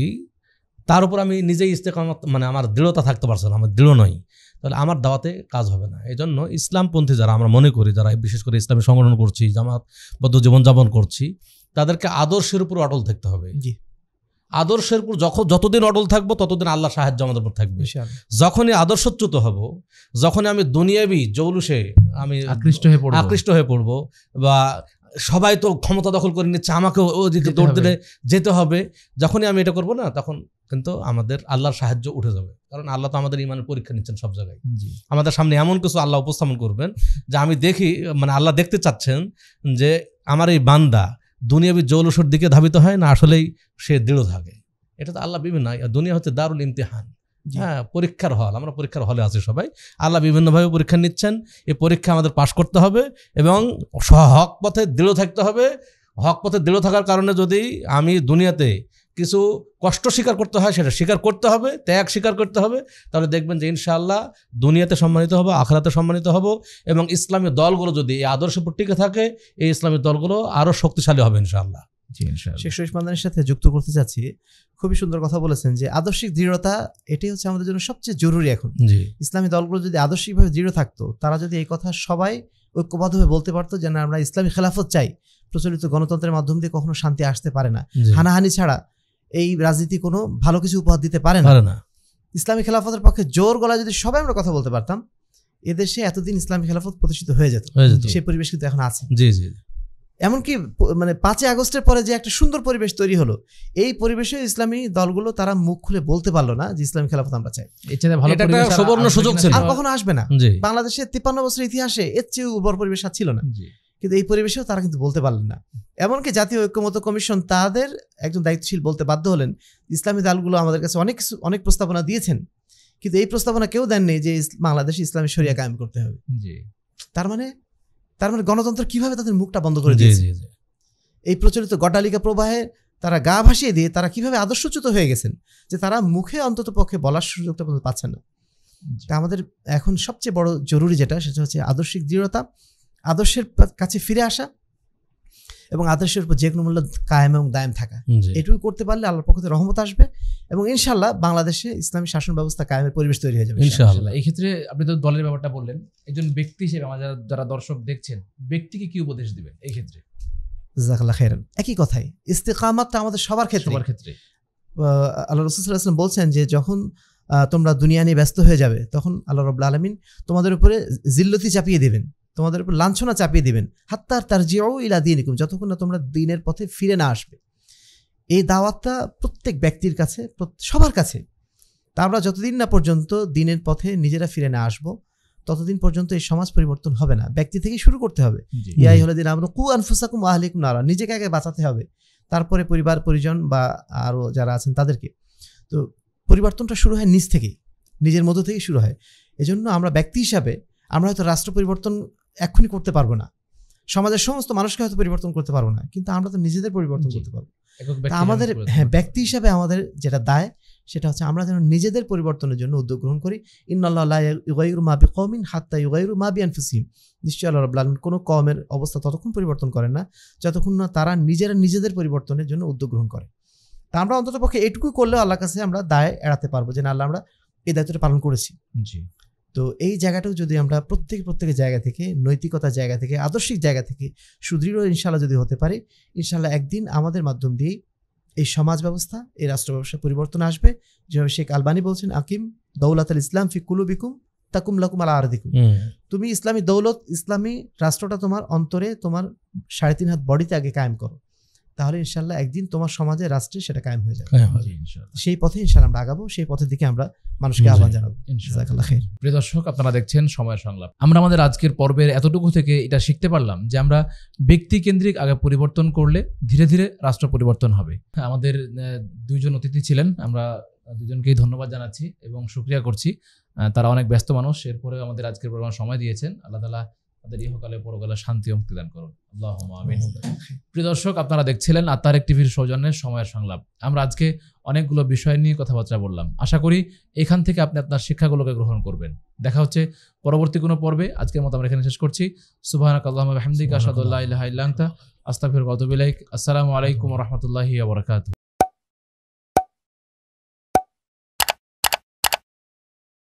তার উপর আমি নিজেই ইস্তেকামত, মানে আমার দৃঢ়তা থাকতে পারছে না, আমার দৃঢ় নই, তাহলে আমার দাওয়াতে কাজ হবে না। এই জন্য ইসলামপন্থী যারা আমরা মনে করি, যারা বিশেষ করে ইসলামী সংগঠন করছি, জামাতবদ্ধ জীবনযাপন করছি, তাদেরকে আদর্শের উপর অটল থাকতে হবে। জি, আদর্শের উপর যতদিন অটল থাকবো ততদিন আল্লাহ সাহায্য আমাদের উপর থাকবে। ইনশাআল্লাহ। যখনই আদর্শচ্যুত হব, যখনই আমি দুনিয়াবি জৌলুসে আমি আকৃষ্ট হয়ে পড়বো, বা সবাই তো ক্ষমতা দখল করে নিচ্ছে, আমাকে ওদিকে দৌড় দিলে যেতে হবে, যখনই আমি এটা করবো না, তখন কিন্তু আমাদের আল্লাহর সাহায্য উঠে যাবে। কারণ আল্লাহ তো আমাদের ইমানের পরীক্ষা নিচ্ছেন সব জায়গায়। আমাদের সামনে এমন কিছু আল্লাহ উপস্থাপন করবেন যে আমি দেখি, মানে আল্লাহ দেখতে চাচ্ছেন যে আমার এই বান্দা দুনিয়াবি জৌলুসের দিকে ধাবিত হয় না আসলেই সে দৃঢ় থাকে। এটা তো আল্লাহ বিভিন্ন, দুনিয়া হচ্ছে দারুল ইমতিহান, হ্যাঁ, পরীক্ষার হল। আমরা পরীক্ষার হলে আছি সবাই, আল্লাহ বিভিন্নভাবে পরীক্ষা নিচ্ছেন। এই পরীক্ষা আমাদের পাশ করতে হবে এবং হক পথে দৃঢ় থাকতে হবে। হক পথে দৃঢ় থাকার কারণে যদি আমি দুনিয়াতে কিছু কষ্ট স্বীকার করতে হয়, সেটা স্বীকার করতে হবে, ত্যাগ স্বীকার করতে হবে, তাহলে দেখবেন যে ইনশাআল্লাহ দুনিয়াতে সম্মানিত হব, আখিরাতে সম্মানিত হব। এবং ইসলামী দলগুলো যদি এই আদর্শের উপর টিকে থাকে, এই ইসলামী দলগুলো আরও শক্তিশালী হবে ইনশাআল্লাহ। শেখ শরীফ মাদানির সাথে যুক্ত করতে চাচ্ছি, খুবই সুন্দর কথা বলেছেন যে আদর্শিক দৃঢ়তা এটাই হচ্ছে আমাদের জন্য সবচেয়ে জরুরি এখন। জি, ইসলামী দলগুলো যদি আদর্শিকভাবে দৃঢ় থাকতো, তারা যদি এই কথা সবাই ঐক্যবদ্ধভাবে বলতে পারতো যে না, আমরা ইসলামী খেলাফত চাই, প্রচলিত গণতন্ত্রের মাধ্যম দিয়ে কখনো শান্তি আসতে পারে না, হানাহানি ছাড়া এই রাজনীতি কোনো ভালো কিছু উপহার দিতে পারে না। ইসলামী খেলাফতের পক্ষে জোর গলায় যদি সবাই আমরা কথা বলতে পারতাম, এদেশে এতদিন ইসলামী খেলাফত প্রতিষ্ঠিত হয়ে যেত। সেই পরিবেশ কিন্তু এখন আছে। জি জি, এমনকি মানে ৫ই আগস্টের পরে যে একটা সুন্দর পরিবেশ তৈরি হলো, এই পরিবেশে ইসলামী দলগুলো তারা মুখ খুলে বলতে পারলো না যে ইসলামী খেলাফত আমরা চাই। এটা একটা সুবর্ণ সুযোগ ছিল, আর কখনো আসবে না। বাংলাদেশের ৫৩ বছরের ইতিহাসে এর চেয়ে উর্বর পরিবেশ আর ছিল না, কিন্তু এই পরিবেশেও তারা কিন্তু বলতে পারলেন না। এমনকি জাতীয় ঐক্যমত্য কমিশন তাদের একজন দায়িত্বশীল বলতে বাধ্য হলেন, ইসলামী দলগুলো আমাদের কাছে অনেক প্রস্তাবনা দিয়েছেন, কিন্তু এই প্রস্তাবনা কেউ দেননি যে বাংলাদেশে ইসলামী শরিয়া কায়েম করতে হবে। তার মানে গণতন্ত্র কিভাবে তাদের মুখটা বন্ধ করে দিয়েছে। এই প্রচলিত গড্ডালিকা প্রবাহে তারা গা ভাসিয়ে দিয়ে তারা কিভাবে আদর্শচ্যুত হয়ে গেছেন যে তারা মুখে অন্তত পক্ষে বলার সুযোগটা পর্যন্ত পাচ্ছেন না। তা আমাদের এখন সবচেয়ে বড় জরুরি যেটা, সেটা হচ্ছে আদর্শিক দৃঢ়তা, আদর্শের কাছে ফিরে আসা এবং আদর্শের উপর যে কোনো মূল্য কায়েম এবং দায়েম থাকা। এটুকু করতে পারলে আল্লাহর পক্ষ থেকে রহমত আসবে এবং ইনশাআল্লাহ বাংলাদেশে ইসলামী শাসন ব্যবস্থা কায়েমের পরিবেশ তৈরি হয়ে যাবে ইনশাআল্লাহ। এই ক্ষেত্রে আপনি তো দলের ব্যাপারটা বললেন, একজন ব্যক্তি হিসেবে আমাদের যারা দর্শক দেখছেন, ব্যক্তিকে কি উপদেশ দিবেন এই ক্ষেত্রে? জাযাকাল্লাহ খাইরান। একই কথাই, ইস্তিকামাতটা আমাদের সবার ক্ষেত্রে। আল্লাহ রাসূল সাল্লাল্লাহু আলাইহি ওয়াসাল্লাম বলছেন যে যখন তোমরা দুনিয়া নিয়ে ব্যস্ত হয়ে যাবে, তখন আল্লাহ রাব্বুল আলামিন তোমাদের উপরে জিল্লতি চাপিয়ে দেবেন, তোমাদের উপর লাঞ্ছনা চাপিয়ে দিবেন, হাত্তা তারজিউ ইলা দীনিকুম, যতক্ষণ না তোমরা দ্বীনের পথে ফিরে না আসবে। এই দাওয়াতটা প্রত্যেক ব্যক্তির কাছে, সবার কাছে। তা আমরা যতদিন না পর্যন্ত দ্বীনের পথে নিজেরা ফিরে না আসবো, ততদিন পর্যন্ত এই সমাজ পরিবর্তন হবে না। ব্যক্তি থেকে শুরু করতে হবে। ইয়া আইয়ুহাল্লাযীনা আমানু কু আনফুসাকুম ওয়া আহলিকুম নারা, নিজেকে আগে বাঁচাতে হবে, তারপরে পরিবার পরিজন বা আরও যারা আছেন তাদেরকে। তো পরিবর্তনটা শুরু হয় নিজ থেকেই, নিজের মধ্য থেকেই শুরু হয়। এজন্য আমরা ব্যক্তি হিসাবে আমরা হয়তো রাষ্ট্র পরিবর্তন এক্ষুনি করতে পারবো না, সমাজের সমস্ত মানুষকে হয়তো পরিবর্তন করতে পারবো না, কিন্তু আমরা তো নিজেদের পরিবর্তন করতে পারবো। আমাদের ব্যক্তি হিসাবে আমাদের যেটা দায়, সেটা হচ্ছে আমরা যেন নিজেদের পরিবর্তনের জন্য উদ্যোগ গ্রহণ করি। ইন্নাল্লাহা লা ইউগাইয়িরু মা বিকওমিন হাত্তা ইউগাইয়িরু মা বিআনফুসিহিম, নিশ্চয়ই আল্লাহ রাব্বুল আলামিন কোনো কওমের অবস্থা ততক্ষণ পরিবর্তন করেন না যতক্ষণ না তারা নিজেদের পরিবর্তনের জন্য উদ্যোগ গ্রহণ করে। তা আমরা অন্ততপক্ষে এটুকু করলেও আল্লাহর কাছে আমরা দায় এড়াতে পারবো যে না, আল্লাহ আমরা এই দায়িত্বটা পালন করেছি। তো এই জায়গাটাও যদি আমরা প্রত্যেকের জায়গা থেকে, নৈতিকতার জায়গা থেকে, আদর্শিক জায়গা থেকে সুদৃঢ় ইনশাআল্লাহ যদি হতে পারে, ইনশাআল্লাহ একদিন আমাদের মাধ্যম দিয়েই এই সমাজ ব্যবস্থা, এই রাষ্ট্র ব্যবস্থা পরিবর্তন আসবে। যেভাবে শেখ আলবানী বলছেন, আকিম দৌলাতুল ইসলাম ফি কুলুবিকুম তাকুম লাকুম আলা আরদিকুম, তুমি ইসলামী দৌলত, ইসলামী রাষ্ট্রটা তোমার অন্তরে, তোমার 3.5 হাত বডিতে আগে কায়েম করো, তাহলে ইনশাআল্লাহ একদিন তোমার সমাজে, রাষ্ট্রে সেটা কায়েম হয়ে যাবে। সেই পথে ইনশাআল্লাহ আমরা আগাবো, সেই পথের দিকে আমরা মানুষকে আহ্বান জানাবো। জাযাকাল্লাহ খাইর। প্রিয় দর্শক, আপনারা দেখছেন সময় সংলাপ। আমরা আমাদের আজকের পর্বের এতটুকু থেকে এটা শিখতে পারলাম যে আমরা ব্যক্তি কেন্দ্রিক আগে পরিবর্তন করলে ধীরে ধীরে রাষ্ট্র পরিবর্তন হবে। আমাদের দুইজন অতিথি ছিলেন, আমরা দুজনকেই ধন্যবাদ জানাচ্ছি এবং শুকরিয়া করছি। তারা অনেক ব্যস্ত মানুষ, এরপরেও আমাদের আজকের প্রোগ্রাম সময় দিয়েছেন। আল্লাহ তাআলা তাদের ইহকালে পরকালে শান্তি ও মুক্তি দান করুন। আল্লাহুম্মা আমিন। প্রিয় দর্শক, আপনারা দেখছিলেন আত্মারেক টিভির সৌজন্যে সময়ের সংলাপ। আমরা আজকে অনেকগুলো বিষয় নিয়ে কথাবার্তা বললাম। আশা করি এখান থেকে আপনি আপনার শিক্ষাগুলোকে গ্রহণ করবেন। দেখা হচ্ছে পরবর্তী কোনো পর্বে। আজকের মতো আমরা এখানে শেষ করছি। সুবহানাকাল্লাহুম্মা ওয়া বিহামদিকা আশহাদু আল্লা ইলাহা ইল্লা আনতা আস্তাগফিরুকা ওয়া আতুবু ইলাইক। আসসালামু আলাইকুম ওয়া রাহমাতুল্লাহি ওয়া বারাকাতুহু।